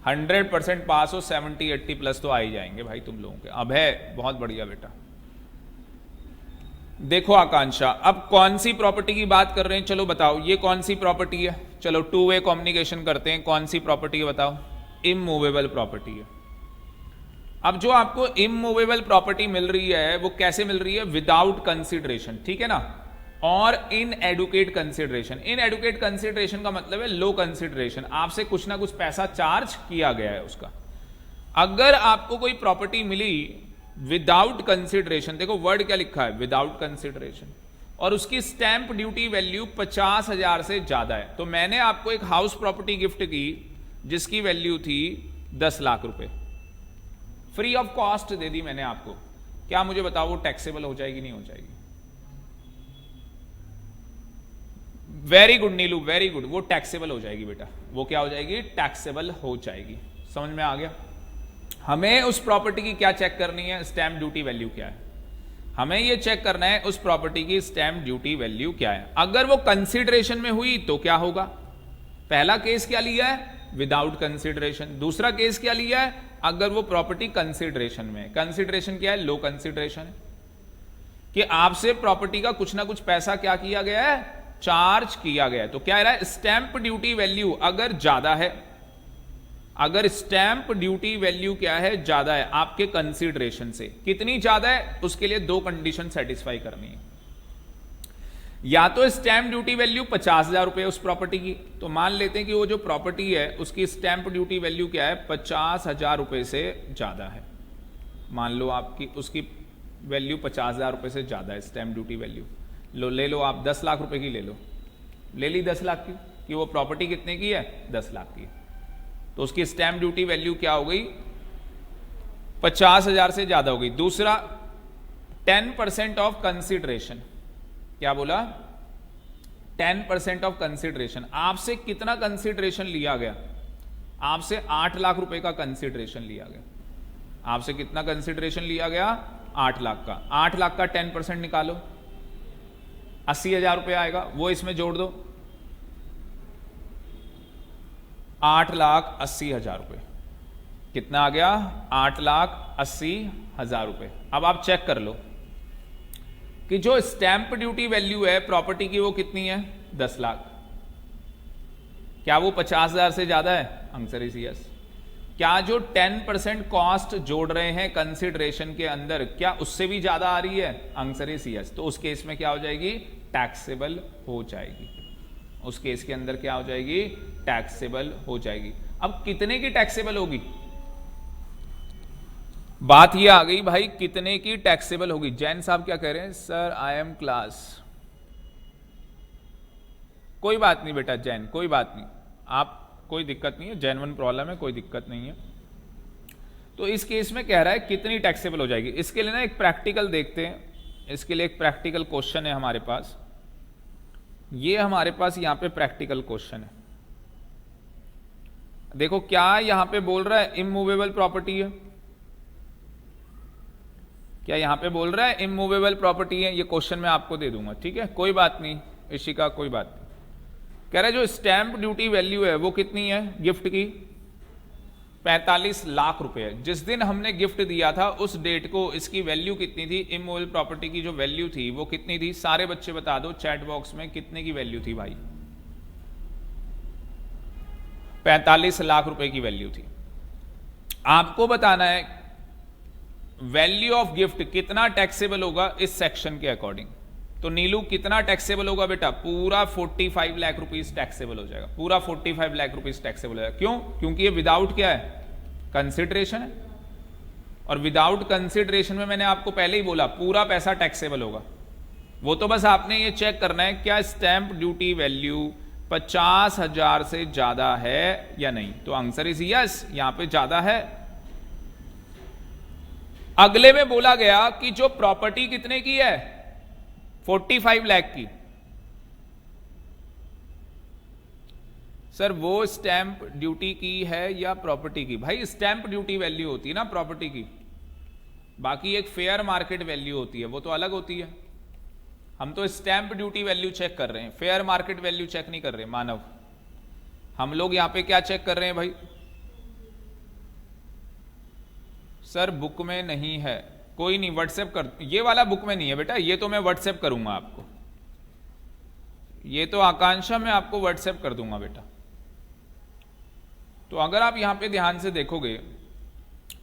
100% पास हो, 70-80 प्लस तो आ ही जाएंगे भाई तुम लोगों के। अब है, बहुत बढ़िया बेटा। देखो आकांक्षा, अब कौन सी प्रॉपर्टी की बात कर रहे हैं, चलो बताओ ये कौन सी प्रॉपर्टी है? चलो टू वे कम्युनिकेशन करते हैं, कौन सी प्रॉपर्टी है बताओ? इमूवेबल प्रॉपर्टी है। अब जो आपको इमूवेबल प्रॉपर्टी मिल रही है वो कैसे मिल रही है? विदाउट कंसिडरेशन, ठीक है ना? और इन एडुकेट कंसिडरेशन। इन एडुकेट कंसिडरेशन का मतलब है लो कंसिडरेशन, आपसे कुछ ना कुछ पैसा चार्ज किया गया है उसका। अगर आपको कोई प्रॉपर्टी मिली विदाउट कंसिडरेशन, देखो वर्ड क्या लिखा है, विदाउट कंसिडरेशन, और उसकी स्टैंप ड्यूटी वैल्यू 50,000 से ज्यादा है, तो मैंने आपको एक हाउस प्रॉपर्टी गिफ्ट की जिसकी वैल्यू थी 10 लाख रुपए, फ्री ऑफ कॉस्ट दे दी मैंने आपको, क्या मुझे बताओ वो टैक्सेबल हो जाएगी नहीं हो जाएगी? वेरी गुड नीलू, वेरी गुड, वो टैक्सेबल हो जाएगी बेटा, वो क्या हो जाएगी? टैक्सेबल हो जाएगी। समझ में आ गया? हमें उस प्रॉपर्टी की क्या चेक करनी है? स्टैंप ड्यूटी वैल्यू क्या है, हमें ये चेक करना है उस प्रॉपर्टी की स्टैंप ड्यूटी वैल्यू क्या है। अगर वो कंसिडरेशन में हुई तो क्या होगा? पहला केस क्या लिया है? Without consideration. दूसरा केस क्या लिया है? अगर वो प्रॉपर्टी कंसिडरेशन में। कंसिडरेशन क्या है? लो कंसिडरेशन, कि आपसे प्रॉपर्टी का कुछ ना कुछ पैसा क्या किया गया है? चार्ज किया गया है। तो क्या रहा है? स्टैंप ड्यूटी वैल्यू अगर ज्यादा है, अगर स्टैंप ड्यूटी वैल्यू क्या है? ज्यादा है आपके कंसिडरेशन से। कितनी ज्यादा है? उसके लिए दो कंडीशन सेटिस्फाई करनी है। या तो स्टैंप ड्यूटी वैल्यू 50,000 रुपए उस प्रॉपर्टी की, तो मान लेते हैं कि वो जो प्रॉपर्टी है उसकी स्टैंप ड्यूटी वैल्यू क्या है? 50,000 रुपए से ज्यादा है। मान लो आपकी उसकी वैल्यू 50,000 रुपए से ज्यादा है स्टैंप ड्यूटी वैल्यू। लो ले लो आप 10 लाख रुपए की ले लो, ले ली 10 लाख की, कि वो प्रॉपर्टी कितने की है? 10 लाख की। तो उसकी स्टैंप ड्यूटी वैल्यू क्या हो गई? 50,000 से ज्यादा हो गई। दूसरा 10% ऑफ कंसिडरेशन, क्या बोला? 10% ऑफ कंसिडरेशन। आपसे कितना कंसिडरेशन लिया गया? आपसे 8 लाख रुपए का कंसिडरेशन लिया गया। आपसे कितना कंसिडरेशन लिया गया? 8 लाख का। 8 लाख का 10% निकालो, 80,000 रुपए आएगा, वो इसमें जोड़ दो, 8,80,000 रुपए। कितना आ गया? 8,80,000 रुपए। अब आप चेक कर लो कि जो स्टैंप ड्यूटी वैल्यू है प्रॉपर्टी की वो कितनी है? 10 लाख। क्या वो 50,000 से ज्यादा है? Answer is yes. क्या जो 10% कॉस्ट जोड़ रहे हैं कंसिडरेशन के अंदर, क्या उससे भी ज्यादा आ रही है? Answer is yes. तो उस केस में क्या हो जाएगी? टैक्सेबल हो जाएगी। उस केस के अंदर क्या हो जाएगी? टैक्सेबल हो जाएगी। अब कितने की टैक्सेबल होगी? बात ये आ गई भाई, कितने की टैक्सेबल होगी? जैन साहब क्या कह रहे हैं? Sir I am class. कोई बात नहीं बेटा जैन, कोई बात नहीं, आप कोई दिक्कत नहीं है, जेन्युइन प्रॉब्लम है, कोई दिक्कत नहीं है। तो इस केस में कह रहा है कितनी टैक्सेबल हो जाएगी। इसके लिए ना एक प्रैक्टिकल देखते हैं, इसके लिए एक प्रैक्टिकल क्वेश्चन है हमारे पास। ये हमारे पास यहां पे प्रैक्टिकल क्वेश्चन है। देखो क्या यहां पे बोल रहा है इमूवेबल प्रॉपर्टी है, क्या यहां पे बोल रहा है इमूवेबल प्रॉपर्टी है? ये क्वेश्चन मैं आपको दे दूंगा, ठीक है, कोई बात नहीं इशिका, कोई बात नहीं। कह रहा है जो स्टैंप ड्यूटी वैल्यू है वो कितनी है गिफ्ट की? 45 लाख रुपए। जिस दिन हमने गिफ्ट दिया था उस डेट को इसकी वैल्यू कितनी थी? इमूवेबल प्रॉपर्टी की जो वैल्यू थी वो कितनी थी? सारे बच्चे बता दो चैट बॉक्स में कितने की वैल्यू थी भाई? 45 लाख रुपए की वैल्यू थी। आपको बताना है वैल्यू ऑफ गिफ्ट कितना टैक्सेबल होगा इस सेक्शन के अकॉर्डिंग। तो नीलू कितना टैक्सेबल होगा बेटा? पूरा 45 लाख रुपीस टैक्सेबल हो जाएगा, पूरा 45 लाख रुपीस टैक्सेबल हो जाएगा। क्यों? क्योंकि ये विदाउट क्या है? कंसिडरेशन है, और विदाउट कंसिडरेशन में मैंने आपको पहले ही बोला पूरा पैसा टैक्सेबल होगा। वो तो बस आपने ये चेक करना है क्या स्टैंप ड्यूटी वैल्यू 50,000 से ज्यादा है या नहीं। तो आंसर इज यस, यहां पे ज्यादा है। अगले में बोला गया कि जो प्रॉपर्टी कितने की है? 45 लाख की। सर वो स्टैंप ड्यूटी की है या प्रॉपर्टी की? भाई स्टैंप ड्यूटी वैल्यू होती है ना प्रॉपर्टी की, बाकी एक फेयर मार्केट वैल्यू होती है, वो तो अलग होती है। हम तो स्टैंप ड्यूटी वैल्यू चेक कर रहे हैं, फेयर मार्केट वैल्यू चेक नहीं कर रहे मानव। हम लोग यहां पे क्या चेक कर रहे हैं भाई? सर बुक में नहीं है, कोई नहीं व्हाट्सएप कर, ये वाला बुक में नहीं है बेटा, ये तो मैं व्हाट्सएप करूंगा आपको, ये तो आकांक्षा में आपको व्हाट्सएप कर दूंगा बेटा। तो अगर आप यहां पे ध्यान से देखोगे,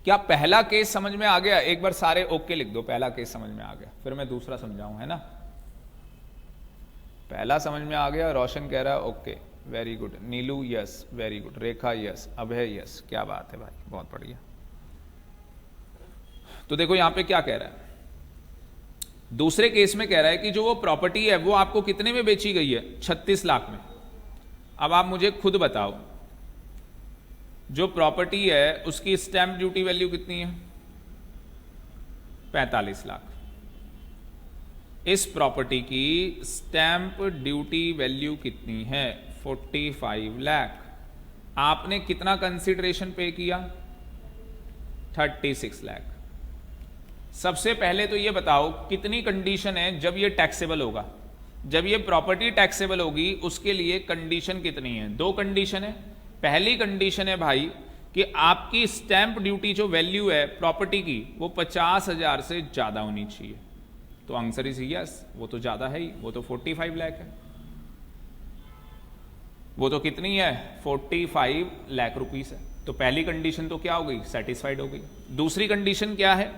क्या पहला केस समझ में आ गया? एक बार सारे ओके लिख दो, पहला केस समझ में आ गया, फिर मैं दूसरा समझाऊं, है ना। पहला समझ में आ गया, रोशन कह रहा है ओके, वेरी गुड। नीलू यस, वेरी गुड। रेखा यस, अभय यस, क्या बात है भाई, बहुत बढ़िया। तो देखो यहां पे क्या कह रहा है, दूसरे केस में कह रहा है कि जो वो प्रॉपर्टी है वो आपको कितने में बेची गई है? 36 लाख में। अब आप मुझे खुद बताओ जो प्रॉपर्टी है उसकी स्टैंप ड्यूटी वैल्यू कितनी है? 45 लाख। इस प्रॉपर्टी की स्टैंप ड्यूटी वैल्यू कितनी है? 45 लाख। आपने कितना कंसिडरेशन पे किया? 36 लाख। सबसे पहले तो ये बताओ कितनी कंडीशन है जब ये टैक्सेबल होगा? जब ये प्रॉपर्टी टैक्सेबल होगी उसके लिए कंडीशन कितनी है? 2 कंडीशन है। पहली कंडीशन है भाई कि आपकी स्टैंप ड्यूटी जो वैल्यू है प्रॉपर्टी की वो 50,000 से ज्यादा होनी चाहिए। तो आंसर इज यस, वो तो ज्यादा है ही, वो तो 45 लाख है। वो तो कितनी है? 45 लाख रुपीस है। तो पहली कंडीशन तो क्या हो गई? सेटिस्फाइड हो गई। दूसरी कंडीशन क्या है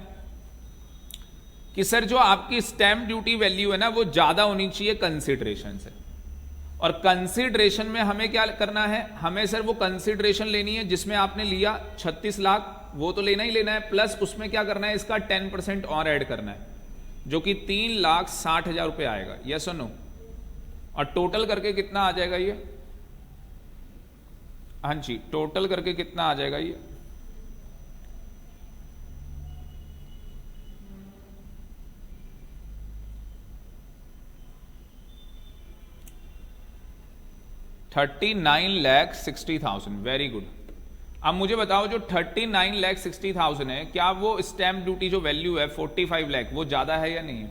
कि सर जो आपकी स्टैंप ड्यूटी वैल्यू है ना वो ज्यादा होनी चाहिए कंसिडरेशन से। और कंसिडरेशन में हमें क्या करना है? हमें सर वो कंसिडरेशन लेनी है जिसमें आपने लिया 36 लाख, वो तो लेना ही लेना है, प्लस उसमें क्या करना है? इसका 10% और ऐड करना है, जो कि 3,60,000 रुपए आएगा। यस और नो? और टोटल करके कितना आ जाएगा ये? हाँ जी, टोटल करके कितना आ जाएगा ये? $39,60,000। Very good. अब मुझे बताओ जो 39,60,000 है, क्या वो स्टैंप ड्यूटी जो वैल्यू है 45 लाख वो ज्यादा है या नहीं है?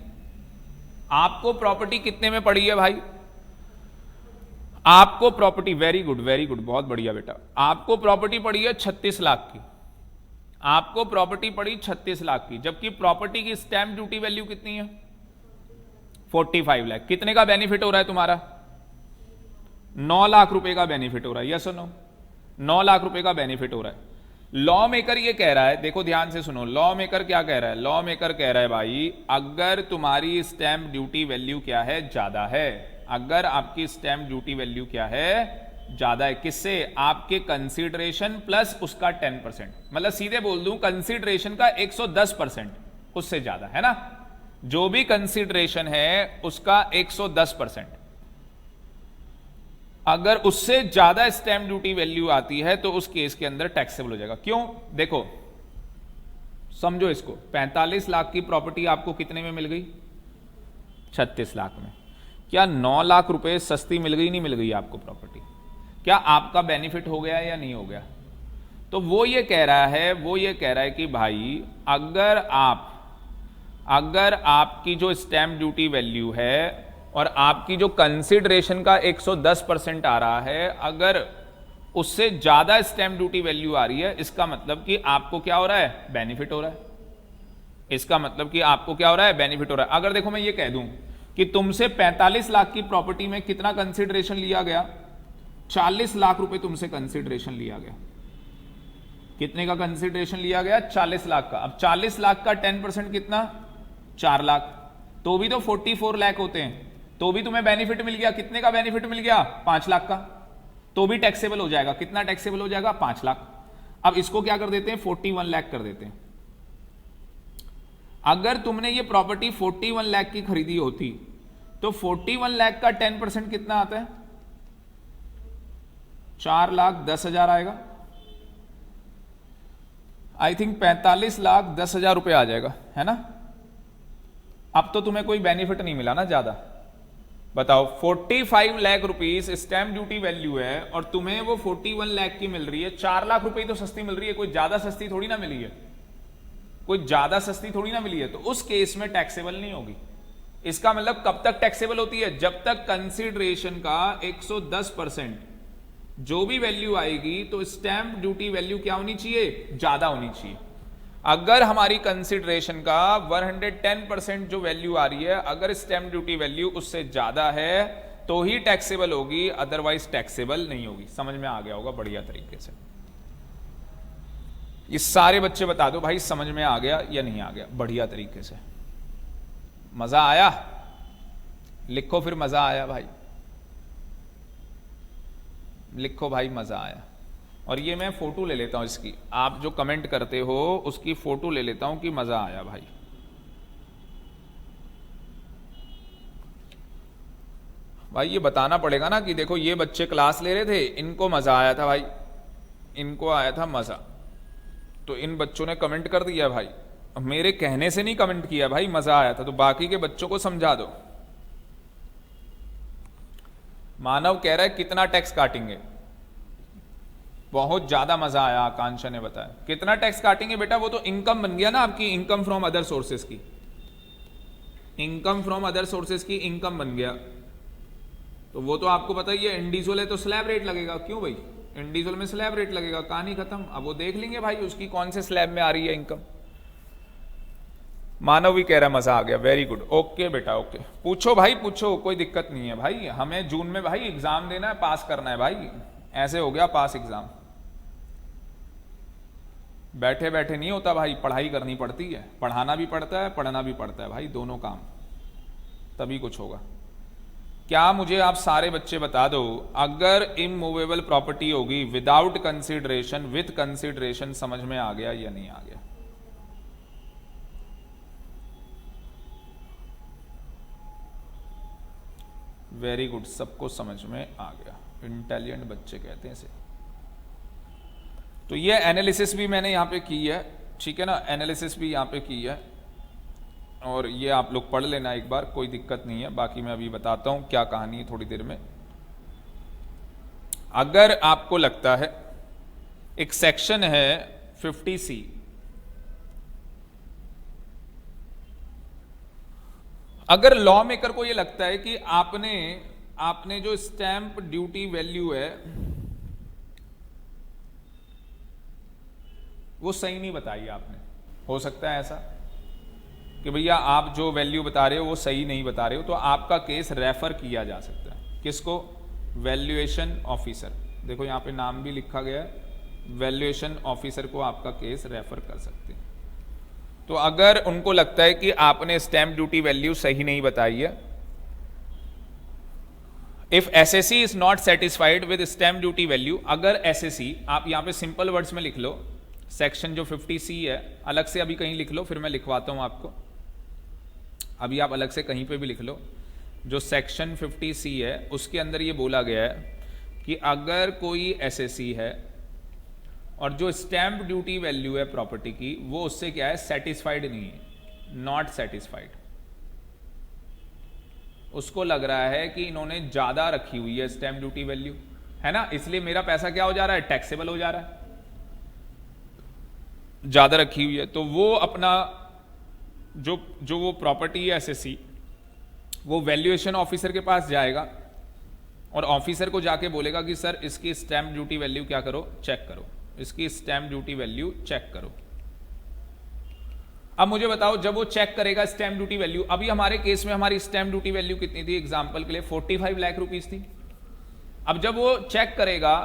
आपको प्रॉपर्टी कितने में पड़ी है भाई? आपको property, very good very good, बहुत बढ़िया बेटा, आपको प्रॉपर्टी पड़ी है 36 लाख की। आपको प्रॉपर्टी पड़ी 36 लाख की, जबकि प्रॉपर्टी की स्टैंप ड्यूटी वैल्यू कितनी है? 45 लाख। कितने का बेनिफिट हो रहा है तुम्हारा? 9 लाख रुपए का बेनिफिट हो रहा है। यस और नो? 9 लाख रुपए का बेनिफिट हो रहा है। लॉ मेकर ये कह रहा है, देखो ध्यान से सुनो, लॉ मेकर क्या कह रहा है? लॉ मेकर कह रहा है भाई अगर तुम्हारी स्टैंप ड्यूटी वैल्यू क्या है? ज्यादा है। अगर आपकी स्टैंप ड्यूटी वैल्यू क्या है? ज्यादा है। किससे? आपके कंसीडरेशन प्लस उसका 10%, मतलब सीधे बोल दूं कंसीडरेशन का 110%, उससे ज्यादा है ना। जो भी कंसीडरेशन है उसका 110%, अगर उससे ज्यादा स्टैंप ड्यूटी वैल्यू आती है तो उस केस के अंदर टैक्सेबल हो जाएगा। क्यों? देखो समझो इसको, 45 लाख की प्रॉपर्टी आपको कितने में मिल गई? 36 लाख में। क्या 9 लाख रुपए सस्ती मिल गई, नहीं मिल गई आपको प्रॉपर्टी? क्या आपका बेनिफिट हो गया या नहीं हो गया? तो वो ये कह रहा है कि भाई अगर आपकी जो स्टैंप ड्यूटी वैल्यू है और आपकी जो कंसिडरेशन का 110% आ रहा है, अगर उससे ज्यादा स्टैंप ड्यूटी वैल्यू आ रही है, इसका मतलब कि आपको क्या हो रहा है? बेनिफिट हो रहा है। इसका मतलब कि आपको क्या हो रहा है? बेनिफिट हो रहा है। अगर देखो मैं ये कह दूं कि तुमसे 45 लाख की प्रॉपर्टी में कितना कंसिडरेशन लिया गया? 40 लाख रुपए तुमसे कंसिडरेशन लिया गया। कितने का कंसिडरेशन लिया गया? 40 लाख का। अब 40 लाख का 10% कितना? 4 लाख। तो भी तो 44 लाख होते हैं, तो भी तुम्हें बेनिफिट मिल गया। कितने का बेनिफिट मिल गया? 5 लाख का। तो भी टैक्सेबल हो जाएगा। कितना टैक्सेबल हो जाएगा? 5 लाख। अब इसको क्या कर देते हैं? 41 लाख कर देते हैं। अगर तुमने ये प्रॉपर्टी 41 लाख की खरीदी होती तो 41 लाख का 10% कितना आता है? 4,10,000 आएगा। आई थिंक 45,10,000 रुपए आ जाएगा, है ना? अब तो तुम्हें कोई बेनिफिट नहीं मिला ना ज्यादा। बताओ, 45 lakh rupees stamp duty value है और तुम्हें वो 41 लाख की मिल रही है। 4 लाख रुपए तो सस्ती मिल रही है, कोई ज्यादा सस्ती थोड़ी ना मिली है, कोई ज्यादा सस्ती थोड़ी ना मिली है। तो उस केस में टैक्सेबल नहीं होगी। इसका मतलब कब तक टैक्सेबल होती है? जब तक कंसिडरेशन का 110% जो भी वैल्यू आएगी तो स्टैंप ड्यूटी वैल्यू क्या होनी चाहिए? ज्यादा होनी चाहिए। अगर हमारी कंसिडरेशन का 110% जो वैल्यू आ रही है, अगर स्टैंप ड्यूटी वैल्यू उससे ज्यादा है तो ही टैक्सेबल होगी, अदरवाइज टैक्सेबल नहीं होगी। समझ में आ गया होगा बढ़िया तरीके से। ये सारे बच्चे बता दो भाई, समझ में आ गया या नहीं आ गया बढ़िया तरीके से? मजा आया? लिखो फिर मजा आया भाई, लिखो भाई मजा आया। और ये मैं फोटो ले लेता हूं इसकी, आप जो कमेंट करते हो उसकी फोटो ले लेता हूं कि मजा आया भाई। भाई ये बताना पड़ेगा ना कि देखो ये बच्चे क्लास ले रहे थे, इनको मजा आया था भाई, इनको आया था मजा, तो इन बच्चों ने कमेंट कर दिया भाई। मेरे कहने से नहीं कमेंट किया भाई, मजा आया था, तो बाकी के बच्चों को समझा दो। मानव कह रहा है कितना टैक्स काटेंगे? बहुत ज्यादा मजा आया, आकांक्षा ने बताया। कितना टैक्स काटेंगे बेटा? वो तो इनकम बन गया ना आपकी, इनकम फ्रॉम अदर सोर्सेस की, इनकम फ्रॉम अदर सोर्सेस की इनकम बन गया। तो वो तो आपको पता ही है, इंडिविजुअल है तो स्लैब रेट लगेगा। क्यों भाई? इंडिविजुअल में स्लैब रेट लगेगा, कहानी खत्म। अब वो देख लेंगे भाई उसकी कौन से स्लैब में आ रही है इनकम। मानव भी कह रहा है मजा आ गया, वेरी गुड, ओके बेटा ओके। पूछो भाई पूछो, कोई दिक्कत नहीं है भाई। हमें जून में भाई एग्जाम देना है, पास करना है भाई। ऐसे हो गया पास एग्जाम, बैठे बैठे नहीं होता भाई, पढ़ाई करनी पड़ती है। पढ़ाना भी पड़ता है, पढ़ना भी पड़ता है भाई, दोनों काम, तभी कुछ होगा। क्या मुझे आप सारे बच्चे बता दो, अगर इमूवेबल प्रॉपर्टी होगी विदाउट कंसिडरेशन, विथ कंसिडरेशन, समझ में आ गया या नहीं आ गया? वेरी गुड, सबको समझ में आ गया, इंटेलिजेंट बच्चे कहते हैं इसे। तो ये एनालिसिस भी मैंने यहां पे की है, ठीक है ना, एनालिसिस भी यहां पे की है, और ये आप लोग पढ़ लेना एक बार, कोई दिक्कत नहीं है। बाकी मैं अभी बताता हूं क्या कहानी है थोड़ी देर में। अगर आपको लगता है, एक सेक्शन है 50C, अगर लॉ मेकर को ये लगता है कि आपने जो स्टैंप ड्यूटी वैल्यू है वो सही नहीं बताई आपने, हो सकता है ऐसा कि भैया आप जो वैल्यू बता रहे हो वो सही नहीं बता रहे हो, तो आपका केस रेफर किया जा सकता है। किसको? Valuation officer. देखो यहां पे नाम भी लिखा गया है, वैल्यूएशन ऑफिसर को आपका केस रेफर कर सकते हैं। तो अगर उनको लगता है कि आपने स्टैंप ड्यूटी वैल्यू सही नहीं बताई है, if SSC is not satisfied with stamp duty value, अगर एसएससी, आप यहां पे सिंपल वर्ड्स में लिख लो, सेक्शन जो 50C है, अलग से अभी कहीं लिख लो, फिर मैं लिखवाता हूं आपको। अभी आप अलग से कहीं पे भी लिख लो, जो सेक्शन 50C है उसके अंदर ये बोला गया है कि अगर कोई एसएससी है और जो स्टैंप ड्यूटी वैल्यू है प्रॉपर्टी की, वो उससे क्या है? सेटिस्फाइड नहीं है, नॉट सेटिस्फाइड। उसको लग रहा है कि इन्होंने ज़्यादा रखी हुई है स्टैम्प ड्यूटी वैल्यू, है ना, इसलिए मेरा पैसा क्या हो जा रहा है, टैक्सेबल हो जा रहा है, ज़्यादा रखी हुई है। तो वो अपना जो वो प्रॉपर्टी है एसएससी, वो वैल्यूएशन ऑफिसर के पास जाएगा और ऑफिसर को जाके बोलेगा कि सर इसकी स्टैम्प ड्यूटी वैल्यू क्या करो, चेक करो, इसकी स्टैम्प ड्यूटी वैल्यू चेक करो। अब मुझे बताओ, जब वो चेक करेगा स्टैम्प ड्यूटी वैल्यू, अभी हमारे केस में हमारी स्टैम्प ड्यूटी वैल्यू कितनी थी, एग्जांपल के लिए 45 लाख रुपीस थी। अब जब वो चेक करेगा,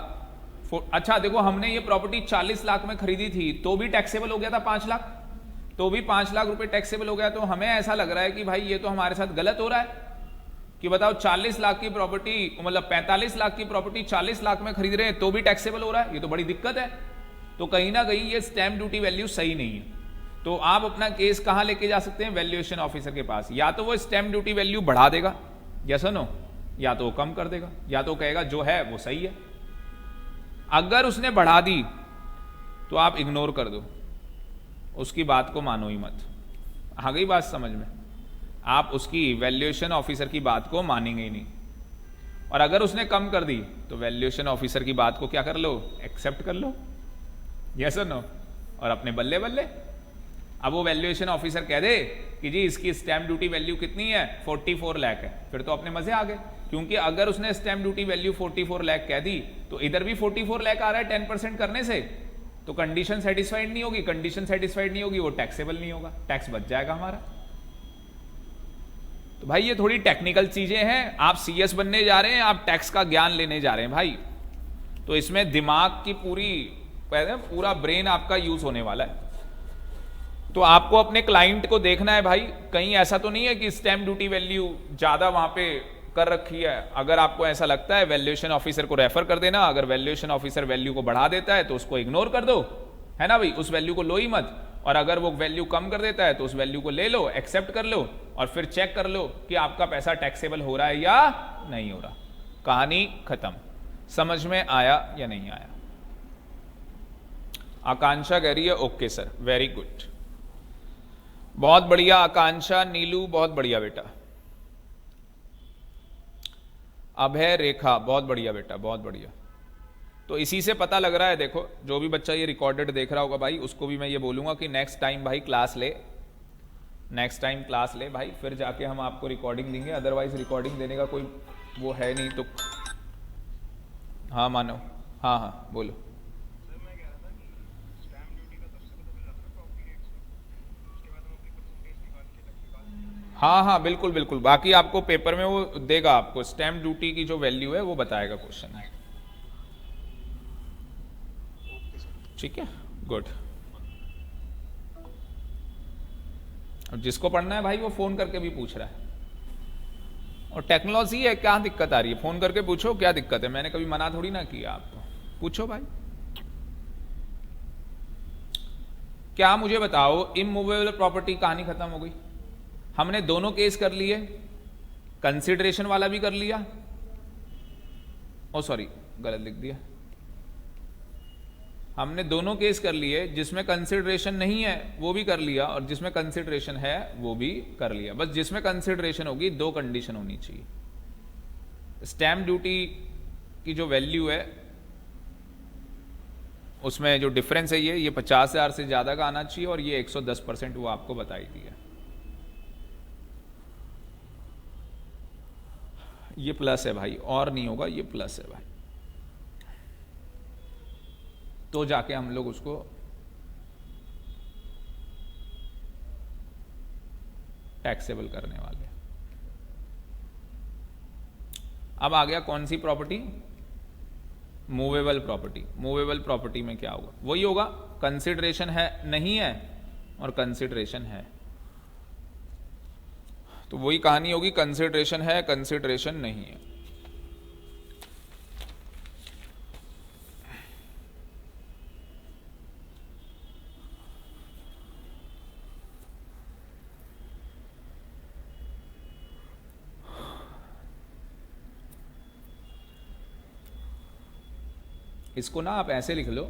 अच्छा देखो हमने ये प्रॉपर्टी 40 लाख में खरीदी थी तो भी टैक्सेबल हो गया था 5 लाख, तो भी 5 लाख रुपए टैक्सेबल हो गया। तो हमें ऐसा लग रहा है कि भाई ये तो हमारे साथ गलत हो रहा है कि बताओ 40 लाख की प्रॉपर्टी, मतलब 45 लाख की प्रॉपर्टी 40 लाख में खरीद रहे हैं तो भी टैक्सेबल हो रहा है, ये तो बड़ी दिक्कत है। तो कहीं ना कहीं ये स्टैम्प ड्यूटी वैल्यू सही नहीं है। तो आप अपना केस कहां लेके जा सकते हैं, वैल्यूएशन ऑफिसर के पास। या तो वो स्टैम्प ड्यूटी वैल्यू बढ़ा देगा, यस और नो, या तो वो कम कर देगा, या तो कहेगा जो है वो सही है। अगर उसने बढ़ा दी तो आप इग्नोर कर दो, उसकी बात को मानो ही मत। आ गई बात समझ में? आप उसकी वैल्यूएशन ऑफिसर की बात को मानेंगे ही नहीं। और अगर उसने कम कर दी तो वैल्यूएशन ऑफिसर की बात को क्या कर लो, एक्सेप्ट कर लो, यस और नो, और अपने बल्ले बल्ले। अब वो वैल्यूएशन ऑफिसर कह दे कि जी इसकी स्टैम्प ड्यूटी वैल्यू कितनी है, 44 लाख है, फिर तो अपने मजे आ गए, क्योंकि अगर उसने स्टैम्प ड्यूटी वैल्यू 44 लाख कह दी तो इधर भी 44 लाख आ रहा है 10% करने से, तो कंडीशन सेटिस्फाइड नहीं होगी, कंडीशन सेटिस्फाइड नहीं होगी, वो टैक्सेबल नहीं होगा, टैक्स बच जाएगा हमारा। तो भाई ये थोड़ी टेक्निकल चीजें हैं, आप सीएस बनने जा रहे हैं, आप टैक्स का ज्ञान लेने जा रहे हैं भाई, तो इसमें दिमाग की पूरा ब्रेन आपका यूज होने वाला है। तो आपको अपने क्लाइंट को देखना है भाई, कहीं ऐसा तो नहीं है कि स्टैम्प ड्यूटी वैल्यू ज्यादा वहां पे कर रखी है। अगर आपको ऐसा लगता है वैल्यूएशन ऑफिसर को रेफर कर देना, अगर वैल्यूएशन ऑफिसर वैल्यू को बढ़ा देता है तो उसको इग्नोर कर दो, है ना भाई, उस वैल्यू को लो ही मत। और अगर वो वैल्यू कम कर देता है तो उस वैल्यू को ले लो, एक्सेप्ट कर लो, और फिर चेक कर लो कि आपका पैसा टैक्सेबल हो रहा है या नहीं हो रहा। कहानी खत्म। समझ में आया या नहीं आया? आकांक्षा कह रही है ओके सर, वेरी गुड, बहुत बढ़िया आकांक्षा। नीलू बहुत बढ़िया बेटा। अभय रेखा बहुत बढ़िया बेटा, बहुत बढ़िया। तो इसी से पता लग रहा है, देखो जो भी बच्चा ये रिकॉर्डेड देख रहा होगा भाई, उसको भी मैं ये बोलूंगा कि नेक्स्ट टाइम भाई क्लास ले, नेक्स्ट टाइम क्लास ले भाई, फिर जाके हम आपको रिकॉर्डिंग देंगे, अदरवाइज रिकॉर्डिंग देने का कोई वो है नहीं। तो हाँ मानो, हाँ हाँ बोलो। हाँ हाँ बिल्कुल बिल्कुल, बाकी आपको पेपर में वो देगा, आपको स्टैम्प ड्यूटी की जो वैल्यू है वो बताएगा क्वेश्चन है, ठीक है, गुड। अब जिसको पढ़ना है भाई वो फोन करके भी पूछ रहा है, और टेक्नोलॉजी है, क्या दिक्कत आ रही है, फोन करके पूछो क्या दिक्कत है, मैंने कभी मना थोड़ी ना किया आपको, पूछो भाई। क्या मुझे बताओ, इमूवेबल प्रॉपर्टी कहानी खत्म हो गई, हमने दोनों केस कर लिए, कंसिडरेशन वाला भी कर लिया, ओ सॉरी गलत लिख दिया, हमने दोनों केस कर लिए, जिसमें कंसिडरेशन नहीं है वो भी कर लिया और जिसमें कंसिडरेशन है वो भी कर लिया। बस जिसमें कंसिडरेशन होगी दो कंडीशन होनी चाहिए, स्टैम्प ड्यूटी की जो वैल्यू है उसमें जो डिफरेंस है ये 50,000 से ज्यादा का आना चाहिए, और ये 110% वो आपको बताई दी है, ये प्लस है भाई, और नहीं होगा, ये प्लस है भाई, तो जाके हम लोग उसको टैक्सेबल करने वाले। अब आ गया कौन सी property, movable property. Movable property में क्या होगा, वही होगा, कंसिडरेशन है नहीं है और कंसिडरेशन है, तो वही कहानी होगी, कंसिडरेशन है कंसिडरेशन नहीं है। इसको ना आप ऐसे लिख लो,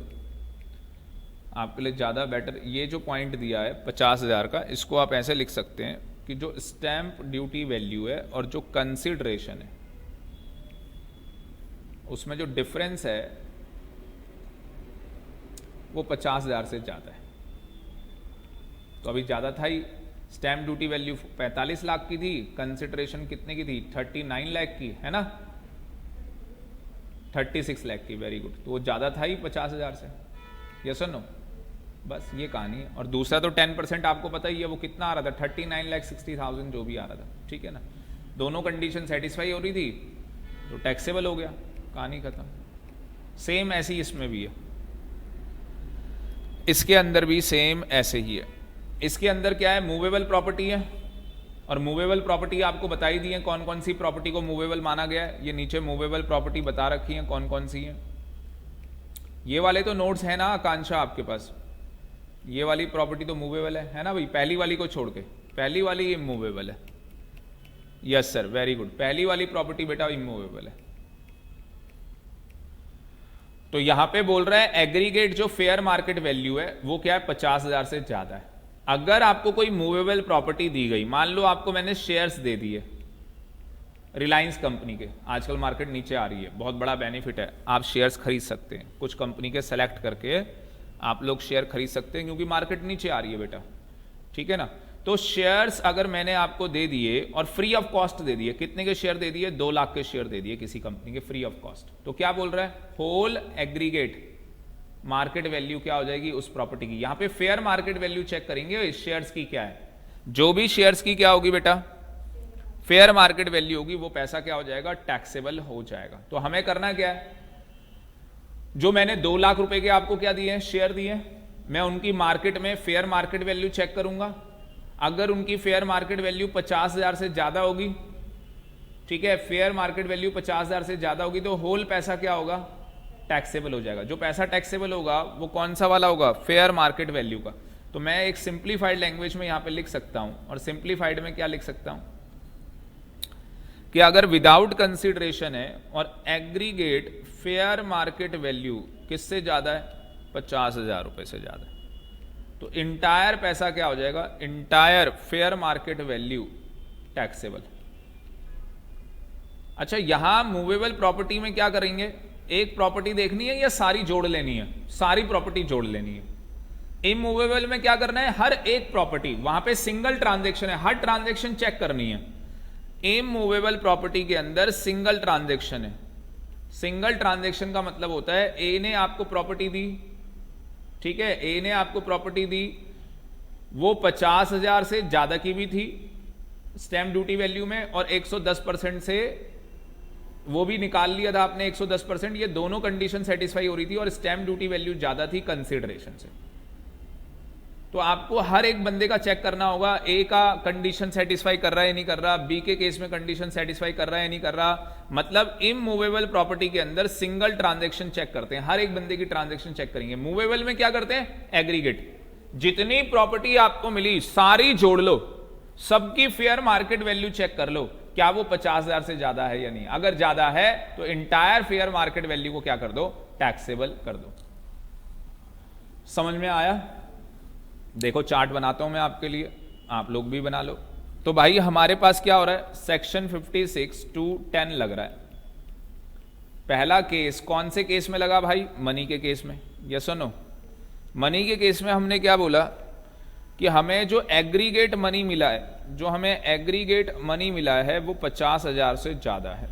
आपके लिए ज़्यादा बेटर, ये जो पॉइंट दिया है 50,000 का, इसको आप ऐसे लिख सकते हैं कि जो स्टैंप ड्यूटी वैल्यू है और जो कंसिडरेशन है उसमें जो डिफरेंस है वो 50,000 से ज़्यादा है। तो अभी ज़्यादा था ही, स्टैंप ड्यूटी वैल्यू 45 लाख की थी, कंसिडरेशन कितने की थी 39 लाख की, है ना, 36 लाख की, वेरी गुड। तो वो ज़्यादा था ही 50,000 से, यस और नो, बस ये कहानी है। और दूसरा तो 10% आपको पता ही है वो कितना आ रहा था, 39,60,000 जो भी आ रहा था, ठीक है ना। दोनों कंडीशन सेटिस्फाई हो रही थी तो टैक्सेबल हो गया, कहानी खत्म। सेम ऐसे ही इसमें भी है, इसके अंदर भी सेम ऐसे ही है। इसके अंदर क्या है, मूवेबल प्रॉपर्टी है, और मूवेबल प्रॉपर्टी आपको बताई दी है कौन कौन सी प्रॉपर्टी को मूवेबल माना गया है। ये नीचे मूवेबल प्रॉपर्टी बता रखी है कौन कौन सी है। ये वाले तो नोट्स है ना आकांक्षा आपके पास, ये वाली प्रॉपर्टी तो मूवेबल है ना भाई, पहली वाली को छोड़ के, पहली वाली इमूवेबल है। यस सर, वेरी गुड, पहली वाली प्रॉपर्टी बेटा इमूवेबल है। तो यहां पे बोल रहा है एग्रीगेट जो फेयर मार्केट वैल्यू है वो क्या है, 50,000 से ज्यादा है। अगर आपको कोई मूवेबल प्रॉपर्टी दी गई, मान लो आपको मैंने शेयर्स दे दिए रिलायंस कंपनी के, आजकल मार्केट नीचे आ रही है, बहुत बड़ा बेनिफिट है, आप शेयर्स खरीद सकते हैं, कुछ कंपनी के सेलेक्ट करके आप लोग शेयर खरीद सकते हैं क्योंकि मार्केट नीचे आ रही है बेटा, ठीक है ना। तो शेयर्स अगर मैंने आपको दे दिए और फ्री ऑफ कॉस्ट दे दिए, कितने के शेयर दे दिए, 2 लाख के शेयर दे दिए किसी कंपनी के फ्री ऑफ कॉस्ट, तो क्या बोल रहा है, होल एग्रीगेट मार्केट वैल्यू क्या हो जाएगी उस प्रॉपर्टी की। यहां पे फेयर मार्केट वैल्यू चेक करेंगे इस शेयर्स की क्या है, जो भी शेयर्स की क्या होगी बेटा, फेयर मार्केट वैल्यू होगी, वो पैसा क्या हो जाएगा, टैक्सेबल हो जाएगा। तो हमें करना क्या है, जो मैंने 2 लाख रुपए के आपको क्या दिए हैं, शेयर दिए, मैं उनकी मार्केट में फेयर मार्केट वैल्यू चेक करूंगा। अगर उनकी फेयर मार्केट वैल्यू 50,000 से ज्यादा होगी, ठीक है, फेयर मार्केट वैल्यू 50,000 से ज्यादा होगी तो होल पैसा क्या होगा, टैक्सेबल हो जाएगा। जो पैसा टैक्सेबल होगा वो कौन सा वाला होगा, फेयर मार्केट वैल्यू का। तो मैं एक सिंप्लीफाइड लैंग्वेज में यहां पे लिख सकता हूं, और सिंप्लीफाइड में क्या लिख सकता हूं कि अगर विदाउट कंसिडरेशन है और एग्रीगेट फेयर मार्केट वैल्यू किससे ज्यादा है, 50,000 रुपए से ज्यादा है, तो इंटायर पैसा क्या हो जाएगा, entire fair market value taxable. अच्छा, यहां मूवेबल प्रॉपर्टी में क्या करेंगे, एक प्रॉपर्टी देखनी है या सारी जोड़ लेनी है, सारी प्रॉपर्टी जोड़ लेनी है। इमूवेबल में क्या करना है, हर एक प्रॉपर्टी, वहां पे सिंगल ट्रांजैक्शन है, हर ट्रांजैक्शन चेक करनी है। इमूवेबल प्रॉपर्टी के अंदर सिंगल ट्रांजैक्शन है। सिंगल ट्रांजैक्शन का मतलब होता है ए ने आपको प्रॉपर्टी दी, ठीक है, ए ने आपको प्रॉपर्टी दी, वो 50,000 से ज्यादा की भी थी स्टैंप ड्यूटी वैल्यू में, और 110% से वो भी निकाल लिया था आपने 110%, ये दोनों कंडीशन सेटिस्फाई हो रही थी और स्टैंप ड्यूटी वैल्यू ज्यादा थी कंसिडरेशन से। तो आपको हर एक बंदे का चेक करना होगा, ए का कंडीशन सेटिस्फाई कर रहा है नहीं कर रहा, बी के केस में कंडीशन सेटिस्फाई कर रहा है नहीं कर रहा। मतलब इमूवेबल प्रॉपर्टी के अंदर सिंगल ट्रांजैक्शन चेक करते हैं, हर एक बंदे की ट्रांजैक्शन चेक करेंगे। मूवेबल में क्या करते हैं, एग्रीगेट, जितनी प्रॉपर्टी आपको मिली सारी जोड़ लो, सबकी फेयर मार्केट वैल्यू चेक कर लो, क्या वो 50,000 से ज्यादा है या नहीं। अगर ज्यादा है तो इंटायर फेयर मार्केट वैल्यू को क्या कर दो, टैक्सेबल कर दो। समझ में आया? देखो चार्ट बनाता हूं मैं आपके लिए, आप लोग भी बना लो। तो भाई हमारे पास क्या हो रहा है, सेक्शन 56 to 10 लग रहा है। पहला केस कौन से केस में लगा भाई, मनी के केस में, यस और नो। मनी के केस में हमने क्या बोला कि हमें जो एग्रीगेट मनी मिला है, जो हमें एग्रीगेट मनी मिला है वो 50,000 से ज्यादा है,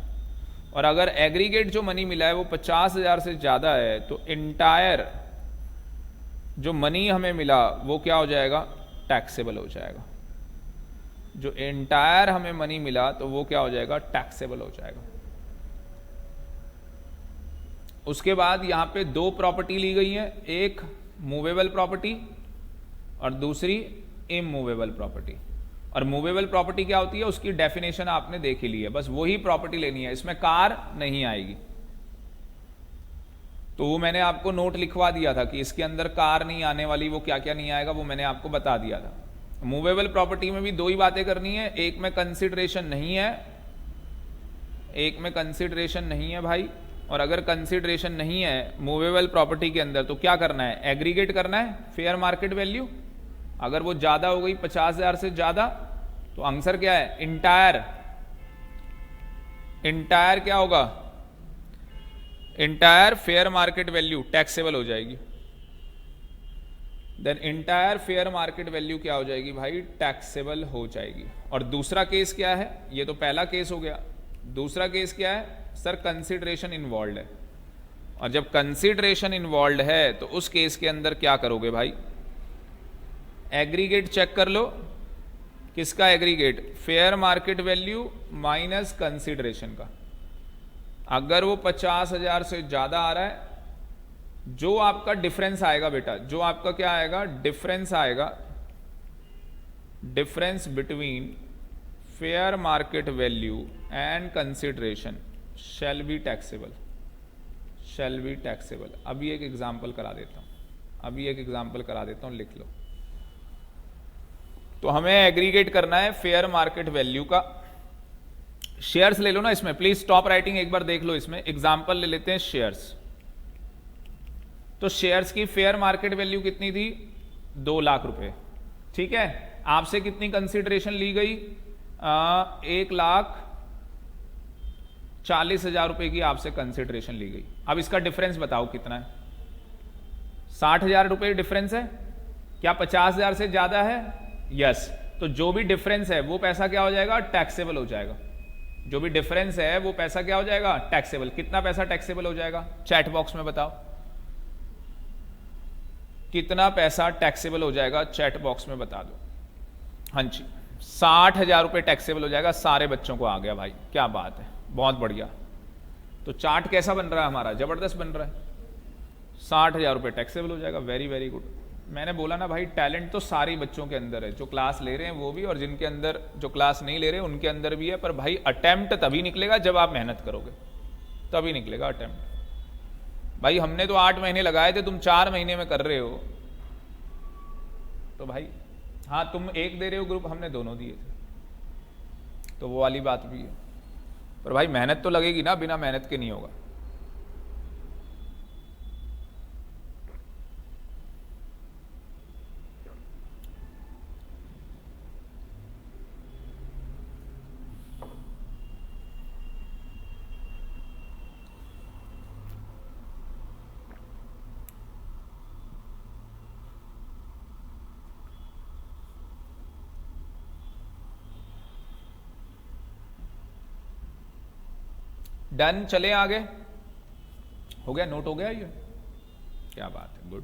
और अगर एग्रीगेट जो मनी मिला है वो 50,000 से ज्यादा है तो इंटायर जो मनी हमें मिला वो क्या हो जाएगा, टैक्सेबल हो जाएगा। जो इंटायर हमें मनी मिला तो वो क्या हो जाएगा, टैक्सेबल हो जाएगा। उसके बाद यहां पे 2 प्रॉपर्टी ली गई है, एक मूवेबल प्रॉपर्टी और दूसरी इमूवेबल प्रॉपर्टी। और मूवेबल प्रॉपर्टी क्या होती है उसकी डेफिनेशन आपने देख ही ली है, बस वही प्रॉपर्टी लेनी है, इसमें कार नहीं आएगी। तो वो मैंने आपको नोट लिखवा दिया था कि इसके अंदर कार नहीं आने वाली, वो क्या क्या नहीं आएगा वो मैंने आपको बता दिया था। मूवेबल प्रॉपर्टी में भी 2 ही बातें करनी है, एक में कंसिडरेशन नहीं है, एक में कंसिडरेशन नहीं है भाई। और अगर कंसिडरेशन नहीं है मूवेबल प्रॉपर्टी के अंदर तो क्या करना है, एग्रीगेट करना है फेयर मार्केट वैल्यू। अगर वो ज्यादा हो गई 50,000 से ज्यादा तो आंसर क्या है? इंटायर क्या होगा? Entire fair market value taxable हो जाएगी। Then entire fair market value क्या हो जाएगी भाई? टैक्सेबल हो जाएगी। और दूसरा केस क्या है? ये तो पहला केस हो गया। दूसरा केस क्या है? सर कंसिडरेशन इन्वॉल्व है। और जब कंसिडरेशन इन्वॉल्व है तो उस केस के अंदर क्या करोगे भाई? एग्रीगेट चेक कर लो। किसका aggregate? Fair market value minus consideration का। अगर वो 50,000 से ज्यादा आ रहा है, जो आपका डिफरेंस आएगा बेटा, जो आपका क्या आएगा? डिफरेंस आएगा, difference between fair market value and consideration shell be taxable. Shall be taxable. अभी एक एग्जांपल करा देता हूं, लिख लो। तो हमें एग्रीगेट करना है फेयर मार्केट वैल्यू का। शेयर्स ले लो ना इसमें, प्लीज स्टॉप राइटिंग, एक बार देख लो इसमें। एग्जांपल ले लेते हैं शेयर्स। तो शेयर्स की फेयर मार्केट वैल्यू कितनी थी? 2 लाख रुपए। ठीक है, आपसे कितनी कंसिडरेशन ली गई? 1,40,000 रुपए की आपसे कंसिडरेशन ली गई। अब इसका डिफरेंस बताओ कितना है? 60,000 रुपए डिफरेंस है। क्या 50,000 से ज्यादा है? यस। तो जो भी डिफरेंस है वो पैसा क्या हो जाएगा? टैक्सेबल हो जाएगा। जो भी डिफरेंस है वो पैसा क्या हो जाएगा? टैक्सेबल। कितना पैसा टैक्सेबल हो जाएगा? चैट बॉक्स में बताओ कितना पैसा टैक्सेबल हो जाएगा, चैट बॉक्स में बता दो। हाँ जी, 60,000 रुपए टैक्सेबल हो जाएगा। सारे बच्चों को आ गया भाई, क्या बात है, बहुत बढ़िया। तो चार्ट कैसा बन रहा है हमारा? जबरदस्त बन रहा है। 60,000 रुपए टैक्सेबल हो जाएगा। Very very good. मैंने बोला ना भाई, टैलेंट तो सारे बच्चों के अंदर है, जो क्लास ले रहे हैं वो भी, और जिनके अंदर जो क्लास नहीं ले रहे उनके अंदर भी है। पर भाई अटेम्प्ट तभी निकलेगा जब आप मेहनत करोगे, तभी निकलेगा अटेम्प्ट। भाई हमने तो 8 महीने लगाए थे, तुम 4 महीने में कर रहे हो। तो भाई हाँ, तुम एक दे रहे हो ग्रुप, हमने दोनों दिए थे, तो वो वाली बात भी है। पर भाई मेहनत तो लगेगी ना, बिना मेहनत के नहीं होगा। डन, चले आगे। हो गया, नोट हो गया ये? क्या बात है, गुड।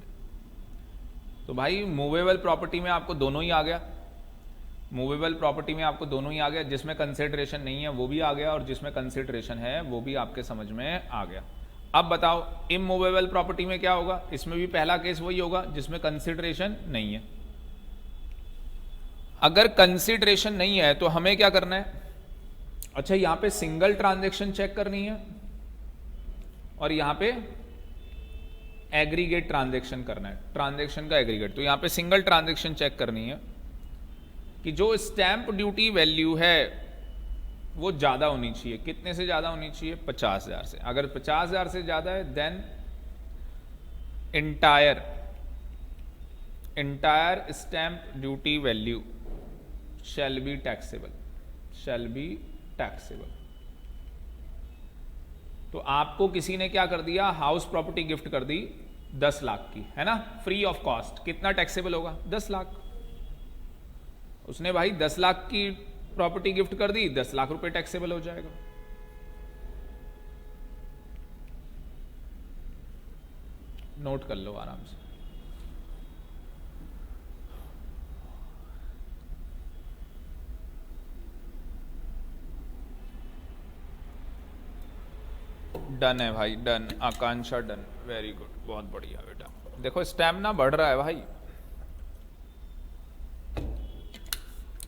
तो भाई मूवेबल प्रॉपर्टी में आपको दोनों ही आ गया। मूवेबल प्रॉपर्टी में आपको दोनों ही आ गया, जिसमें कंसिडरेशन नहीं है वो भी आ गया, और जिसमें कंसिडरेशन है वो भी आपके समझ में आ गया। अब बताओ इमूवेबल प्रॉपर्टी में क्या होगा? इसमें भी पहला केस वही होगा जिसमें कंसिडरेशन नहीं है। अगर कंसिडरेशन नहीं है तो हमें क्या करना है? अच्छा, यहां पे सिंगल ट्रांजैक्शन चेक करनी है और यहां पे एग्रीगेट ट्रांजैक्शन करना है, ट्रांजैक्शन का एग्रीगेट। तो यहां पे सिंगल ट्रांजैक्शन चेक करनी है कि जो स्टैंप ड्यूटी वैल्यू है वो ज्यादा होनी चाहिए। कितने से ज्यादा होनी चाहिए? 50,000 से। अगर 50,000 से ज्यादा है then entire stamp duty value shall be taxable, shall be taxable. तो आपको किसी ने क्या कर दिया? हाउस प्रॉपर्टी गिफ्ट कर दी 10 लाख की, है ना, फ्री ऑफ कॉस्ट। कितना टैक्सेबल होगा? 10 लाख। उसने भाई 10 लाख की प्रॉपर्टी गिफ्ट कर दी, 10 लाख रुपए टैक्सेबल हो जाएगा। नोट कर लो आराम से। डन है भाई, डन। आकांक्षा डन, वेरी गुड, बहुत बढ़िया बेटा। देखो स्टैमिना बढ़ रहा है भाई।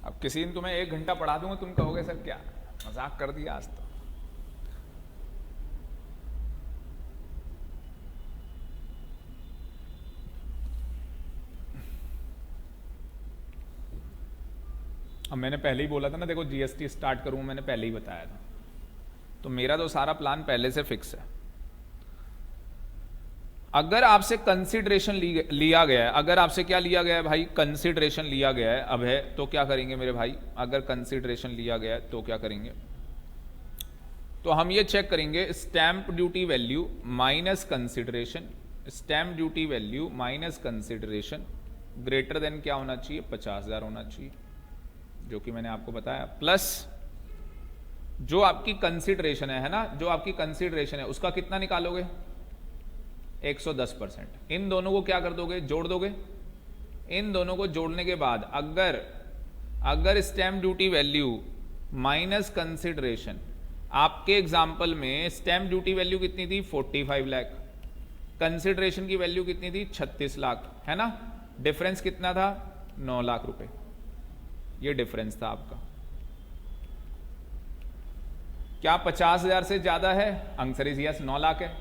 अब किसी दिन तुम्हें 1 घंटा पढ़ा दूंगा, तुम कहोगे सर क्या मजाक कर दिया आज तो। अब मैंने पहले ही बोला था ना, देखो जीएसटी स्टार्ट करूं, मैंने पहले ही बताया था। तो मेरा तो सारा प्लान पहले से फिक्स है। अगर आपसे कंसिडरेशन लिया गया है, अगर आपसे क्या लिया गया है भाई, कंसिडरेशन लिया गया है, अब है तो क्या करेंगे मेरे भाई, अगर कंसिडरेशन लिया गया है तो क्या करेंगे, तो हम ये चेक करेंगे stamp duty value minus consideration, stamp duty value minus consideration greater than क्या होना चाहिए, 50,000 होना चाहिए, जो कि मैंने आपको बताया, प्लस जो आपकी कंसिडरेशन है ना, जो आपकी कंसिडरेशन है उसका कितना निकालोगे, 110%। इन दोनों को क्या कर दोगे, जोड़ दोगे। इन दोनों को जोड़ने के बाद अगर stamp duty value minus consideration, आपके एग्जाम्पल में स्टैंप ड्यूटी वैल्यू कितनी थी, 45 लाख, कंसिडरेशन की वैल्यू कितनी थी, 36 लाख, है ना, डिफरेंस कितना था, 9 लाख रुपए, ये डिफरेंस था आपका। क्या 50,000 से ज्यादा है, आंसर इज यस, 9 लाख है।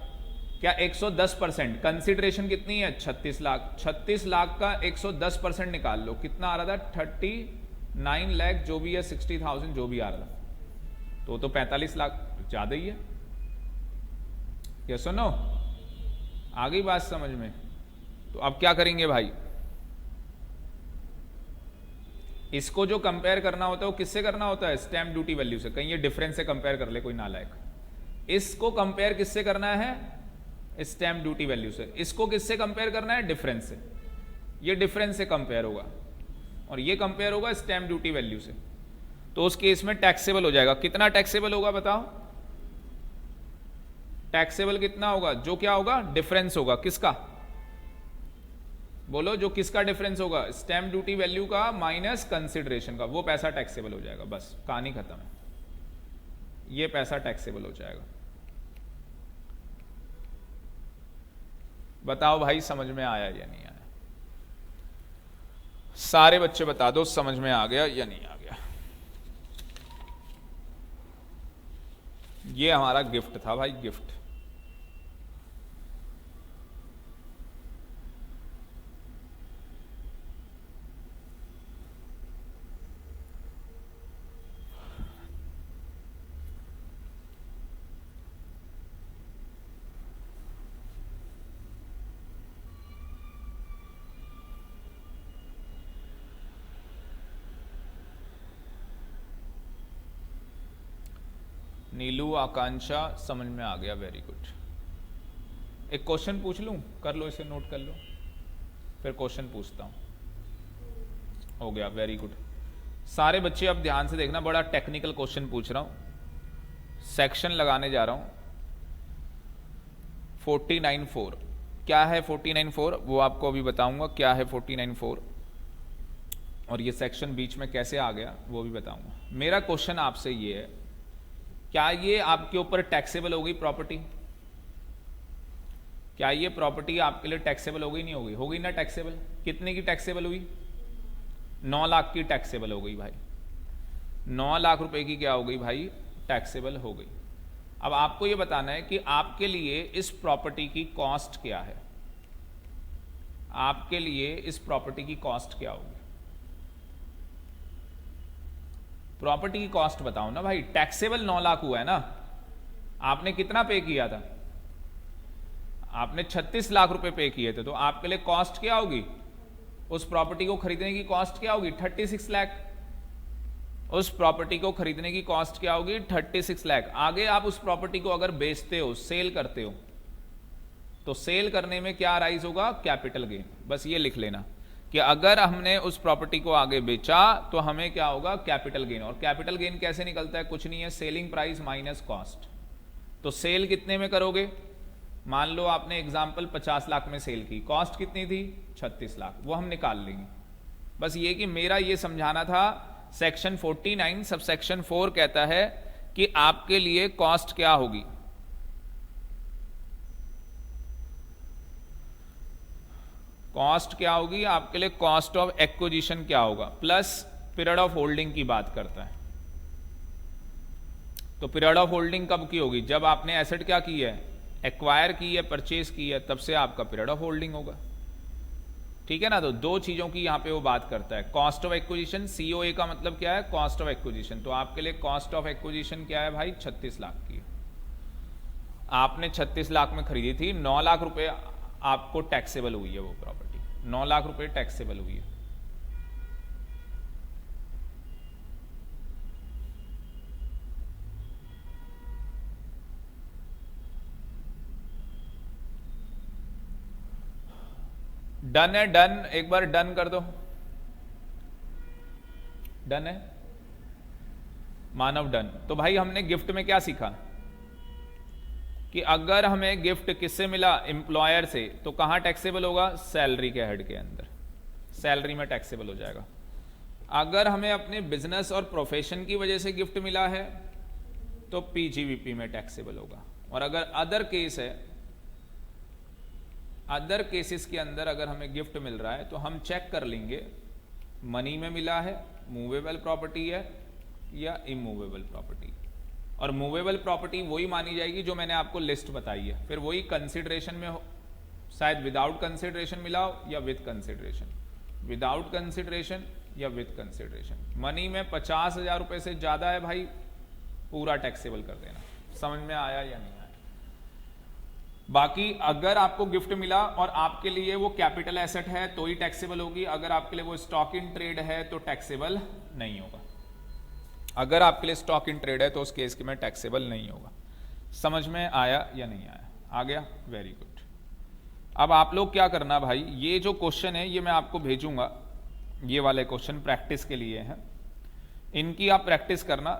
क्या 110%, कंसिडरेशन कितनी है, 36 लाख, 36 लाख का 110% निकाल लो, कितना आ रहा था, 39 लाख, जो भी है 60,000 जो भी आ रहा था, तो 45 लाख, ज्यादा ही है। ये सुनो, आ गई बात समझ में। तो अब क्या करेंगे भाई, इसको जो कंपेयर करना होता है वो किससे करना होता है, स्टैंप ड्यूटी वैल्यू से। कहीं ये डिफरेंस से कंपेयर कर ले कोई नालायक, इसको कंपेयर किससे करना है, स्टैंप ड्यूटी वैल्यू से। इसको किससे कंपेयर करना है, डिफरेंस से। ये डिफरेंस से कंपेयर होगा और ये कंपेयर होगा स्टैंप ड्यूटी वैल्यू से। तो उस केस में टैक्सेबल हो जाएगा। कितना टैक्सेबल होगा बताओ, टैक्सेबल कितना होगा, जो क्या होगा, डिफरेंस होगा, किसका बोलो, जो किसका डिफरेंस होगा, स्टैंप ड्यूटी वैल्यू का माइनस कंसिडरेशन का, वो पैसा टैक्सेबल हो जाएगा। बस कहानी खत्म है, ये पैसा टैक्सेबल हो जाएगा। बताओ भाई समझ में आया या नहीं आया, सारे बच्चे बता दो समझ में आ गया या नहीं आ गया। ये हमारा गिफ्ट था भाई, गिफ्ट। नीलू, आकांक्षा, समझ में आ गया, वेरी गुड। एक क्वेश्चन पूछ लूं, कर लो, इसे नोट कर लो, फिर क्वेश्चन पूछता हूं। हो गया, वेरी गुड। सारे बच्चे अब ध्यान से देखना, बड़ा टेक्निकल क्वेश्चन पूछ रहा हूं, सेक्शन लगाने जा रहा हूं। 49.4 क्या है, 49.4 वो आपको अभी बताऊंगा क्या है 49.4, और ये सेक्शन बीच में कैसे आ गया वो भी बताऊंगा। मेरा क्वेश्चन आपसे ये है, क्या ये आपके ऊपर टैक्सेबल हो गई प्रॉपर्टी, क्या ये प्रॉपर्टी आपके लिए टैक्सेबल हो गई, नहीं हो गई, हो गई ना टैक्सेबल। कितने की टैक्सेबल हुई, 9 लाख की टैक्सेबल हो गई भाई, 9 लाख रुपए की क्या हो गई भाई, टैक्सेबल हो गई। अब आपको यह बताना है कि आपके लिए इस प्रॉपर्टी की कॉस्ट क्या है, आपके लिए इस प्रॉपर्टी की कॉस्ट क्या होगी, प्रॉपर्टी की कॉस्ट बताओ ना भाई। टैक्सेबल 9 लाख हुआ है ना, आपने कितना पे किया था, आपने 36 लाख रुपए पे किए थे, तो आपके लिए कॉस्ट क्या होगी, उस प्रॉपर्टी को खरीदने की कॉस्ट क्या होगी, 36 लाख। उस प्रॉपर्टी को खरीदने की कॉस्ट क्या होगी, 36 लाख। आगे आप उस प्रॉपर्टी को अगर बेचते हो, सेल करते हो, तो सेल करने में क्या राइज होगा, कैपिटल गेन। बस ये लिख लेना कि अगर हमने उस प्रॉपर्टी को आगे बेचा तो हमें क्या होगा, कैपिटल गेन। और कैपिटल गेन कैसे निकलता है, कुछ नहीं है, सेलिंग प्राइस माइनस कॉस्ट। तो सेल कितने में करोगे, मान लो आपने एग्जांपल 50 लाख में सेल की, कॉस्ट कितनी थी, 36 लाख, वो हम निकाल लेंगे। बस ये कि मेरा ये समझाना था, सेक्शन 49 सब सेक्शन 4 कहता है कि आपके लिए कॉस्ट क्या होगी, कॉस्ट क्या होगी आपके लिए, कॉस्ट ऑफ एक्विजिशन क्या होगा, प्लस पीरियड ऑफ होल्डिंग की बात करता है। तो पीरियड ऑफ होल्डिंग कब की होगी, जब आपने एसेट क्या की है, एक्वायर की है, परचेज की है, तब से आपका पीरियड ऑफ होल्डिंग होगा। ठीक है ना। तो दो चीजों की यहां पे वो बात करता है, कॉस्ट ऑफ एक्विजिशन, सीओए का मतलब क्या है, कॉस्ट ऑफ एक्विजिशन। तो आपके लिए कॉस्ट ऑफ एक्विजिशन क्या है भाई, 36 लाख की। आपने 36 लाख में खरीदी थी, 9 लाख रुपए आपको टैक्सेबल हुई है वो प्रॉपर्टी, 9 लाख रुपए टैक्सेबल हुई है। डन है, डन, एक बार डन कर दो। डन है मानव, डन। तो भाई हमने गिफ्ट में क्या सीखा कि अगर हमें गिफ्ट किससे मिला, एम्प्लॉयर से, तो कहां टैक्सेबल होगा, सैलरी के हेड के अंदर, सैलरी में टैक्सेबल हो जाएगा। अगर हमें अपने बिजनेस और प्रोफेशन की वजह से गिफ्ट मिला है तो पीजीवीपी में टैक्सेबल होगा। और अगर अदर केस है, अदर केसेस के अंदर अगर हमें गिफ्ट मिल रहा है तो हम चेक कर लेंगे मनी में मिला है, मूवेबल प्रॉपर्टी है या इमूवेबल प्रॉपर्टी। और मूवेबल प्रॉपर्टी वही मानी जाएगी जो मैंने आपको लिस्ट बताई है। फिर वही कंसिडरेशन में हो, शायद विदाउट कंसिडरेशन मिला हो या विद कंसिडरेशन, विदाउट कंसिडरेशन या विद कंसिडरेशन। मनी में 50,000 रुपए से ज्यादा है भाई, पूरा टैक्सेबल कर देना। समझ में आया या नहीं आया? बाकी अगर आपको गिफ्ट मिला और आपके लिए वो कैपिटल एसेट है तो ही टैक्सेबल होगी, अगर आपके लिए वो स्टॉक इन ट्रेड है तो टैक्सेबल नहीं होगा। अगर आपके लिए स्टॉक इन ट्रेड है तो उस केस में टैक्सेबल नहीं होगा। समझ में आया या नहीं आया? आ गया, वेरी गुड। अब आप लोग क्या करना भाई, ये जो क्वेश्चन है ये मैं आपको भेजूंगा, ये वाले क्वेश्चन प्रैक्टिस के लिए हैं, इनकी आप प्रैक्टिस करना।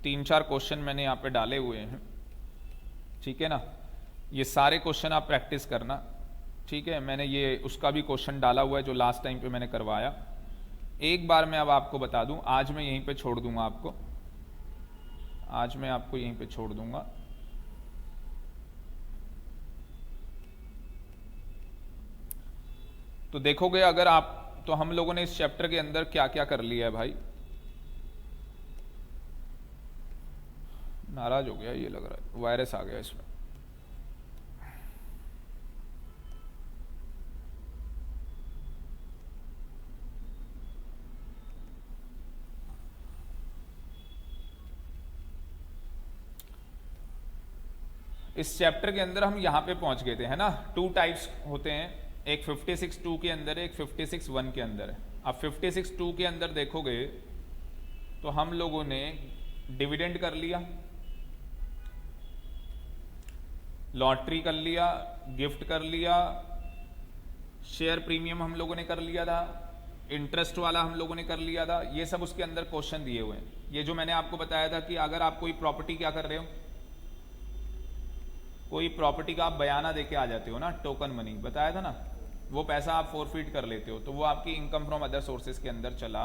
3-4 क्वेश्चन मैंने यहाँ पे डाले हुए हैं, ठीक है ना। ये सारे क्वेश्चन आप प्रैक्टिस करना, ठीक है। मैंने ये उसका भी क्वेश्चन डाला हुआ है जो लास्ट टाइम पे मैंने करवाया। एक बार मैं अब आपको बता दूं, आज मैं यहीं पे छोड़ दूंगा आपको, आज मैं आपको यहीं पे छोड़ दूंगा। तो देखोगे अगर आप, तो हम लोगों ने इस चैप्टर के अंदर क्या क्या कर लिया है भाई। नाराज हो गया ये लग रहा है, वायरस आ गया इसमें। इस चैप्टर के अंदर हम यहां पे पहुंच गए थे, है ना। 2 टाइप्स होते हैं, एक 56(2) के अंदर है, एक 56(1) के अंदर है। अब 56(2) के अंदर देखोगे तो हम लोगों ने डिविडेंड कर लिया, लॉटरी कर लिया, गिफ्ट कर लिया, शेयर प्रीमियम हम लोगों ने कर लिया था, इंटरेस्ट वाला हम लोगों ने कर लिया था। ये सब उसके अंदर क्वेश्चन दिए हुए हैं। ये जो मैंने आपको बताया था कि अगर आप कोई प्रॉपर्टी क्या कर रहे हो, कोई प्रॉपर्टी का आप बयाना देके आ जाते हो ना, टोकन मनी बताया था ना, वो पैसा आप फोरफीट कर लेते हो तो वो आपकी इनकम फ्रॉम अदर सोर्सेज के अंदर चला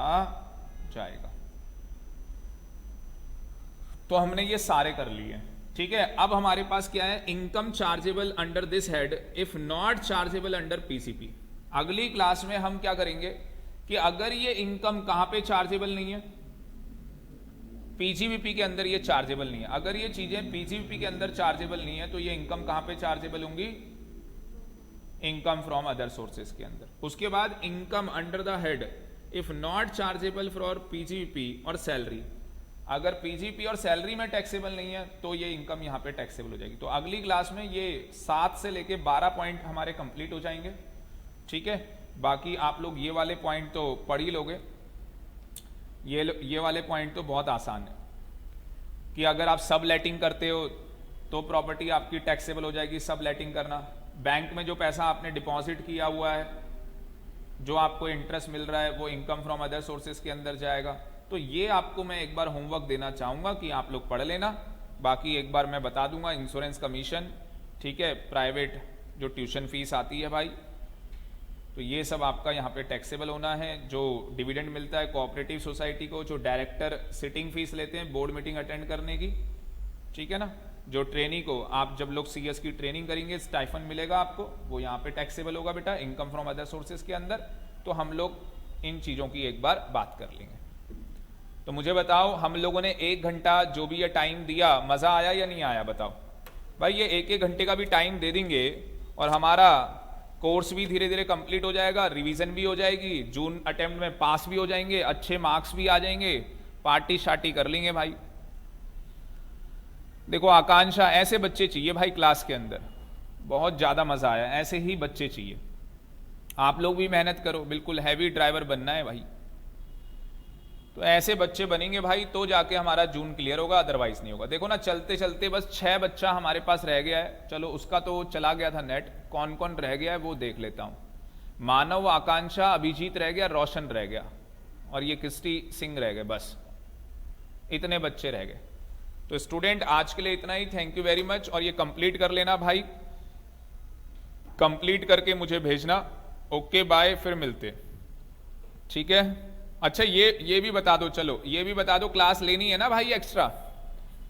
जाएगा। तो हमने ये सारे कर लिए, ठीक है। अब हमारे पास क्या है, income chargeable under this head if not chargeable under PCP. अगली क्लास में हम क्या करेंगे कि अगर ये इनकम कहां पे चार्जेबल नहीं है, पीजीवीपी के अंदर ये चार्जेबल नहीं है। अगर ये चीजें पीजीवीपी के अंदर चार्जेबल नहीं है तो ये इनकम कहां पे चार्जेबल होंगी, इनकम फ्रॉम अदर सोर्सेज के अंदर। उसके बाद income under the head if not chargeable for PGBP और सैलरी, अगर पीजीपी और सैलरी में टैक्सेबल नहीं है तो ये इनकम यहां पे टैक्सेबल हो जाएगी। तो अगली क्लास में ये 7 से लेके 12 पॉइंट हमारे कंप्लीट हो जाएंगे, ठीक है। बाकी आप लोग ये वाले पॉइंट तो पढ़ ही लोगे। ये वाले पॉइंट तो बहुत आसान है कि अगर आप सब लेटिंग करते हो तो प्रॉपर्टी आपकी टैक्सेबल हो जाएगी। सब लेटिंग करना, बैंक में जो पैसा आपने डिपॉजिट किया हुआ है, जो आपको इंटरेस्ट मिल रहा है, वो इनकम फ्रॉम अदर सोर्सेज के अंदर जाएगा। तो ये आपको मैं एक बार होमवर्क देना चाहूंगा कि आप लोग पढ़ लेना। बाकी एक बार मैं बता दूंगा, इंश्योरेंस कमीशन, ठीक है, प्राइवेट जो ट्यूशन फीस आती है भाई, तो ये सब आपका यहाँ पे टैक्सेबल होना है। जो डिविडेंड मिलता है कोऑपरेटिव सोसाइटी को, जो डायरेक्टर सिटिंग फीस लेते हैं बोर्ड मीटिंग अटेंड करने की, ठीक है ना, जो ट्रेनी को आप जब लोग सीएस की ट्रेनिंग करेंगे स्टाइफन मिलेगा आपको, वो यहाँ पे टैक्सेबल होगा बेटा, इनकम फ्रॉम अदर सोर्सेज के अंदर। तो हम लोग इन चीजों की एक बार बात कर लेंगे। तो मुझे बताओ, हम लोगों ने 1 घंटा जो भी ये टाइम दिया, मजा आया या नहीं आया बताओ भाई। ये 1-1 घंटे का भी टाइम दे देंगे और हमारा कोर्स भी धीरे धीरे कंप्लीट हो जाएगा, रिवीजन भी हो जाएगी, जून अटेम्प्ट में पास भी हो जाएंगे, अच्छे मार्क्स भी आ जाएंगे, पार्टी शार्टी कर लेंगे भाई। देखो आकांक्षा, ऐसे बच्चे चाहिए भाई क्लास के अंदर, बहुत ज़्यादा मज़ा आया। ऐसे ही बच्चे चाहिए। आप लोग भी मेहनत करो, बिल्कुल हैवी ड्राइवर बनना है भाई। तो ऐसे बच्चे बनेंगे भाई तो जाके हमारा जून क्लियर होगा, अदरवाइज नहीं होगा। देखो ना, चलते चलते बस 6 बच्चा हमारे पास रह गया है। चलो उसका तो चला गया था नेट, कौन कौन रह गया है वो देख लेता हूँ। मानव, आकांक्षा, अभिजीत रह गया, रोशन रह गया, और ये क्रिस्टी सिंह रह गए। बस इतने बच्चे रह गए। तो स्टूडेंट आज के लिए इतना ही। Thank you very much. और ये कंप्लीट कर लेना भाई, कंप्लीट करके मुझे भेजना। ओके बाय, फिर मिलते। ठीक है। अच्छा ये भी बता दो, चलो ये भी बता दो, क्लास लेनी है ना भाई एक्स्ट्रा?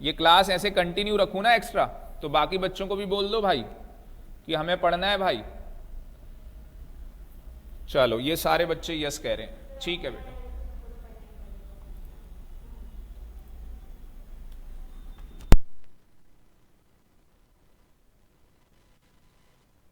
ये क्लास ऐसे कंटिन्यू रखूं ना एक्स्ट्रा, तो बाकी बच्चों को भी बोल दो भाई कि हमें पढ़ना है भाई। चलो ये सारे बच्चे यस कह रहे हैं, ठीक है बेटा।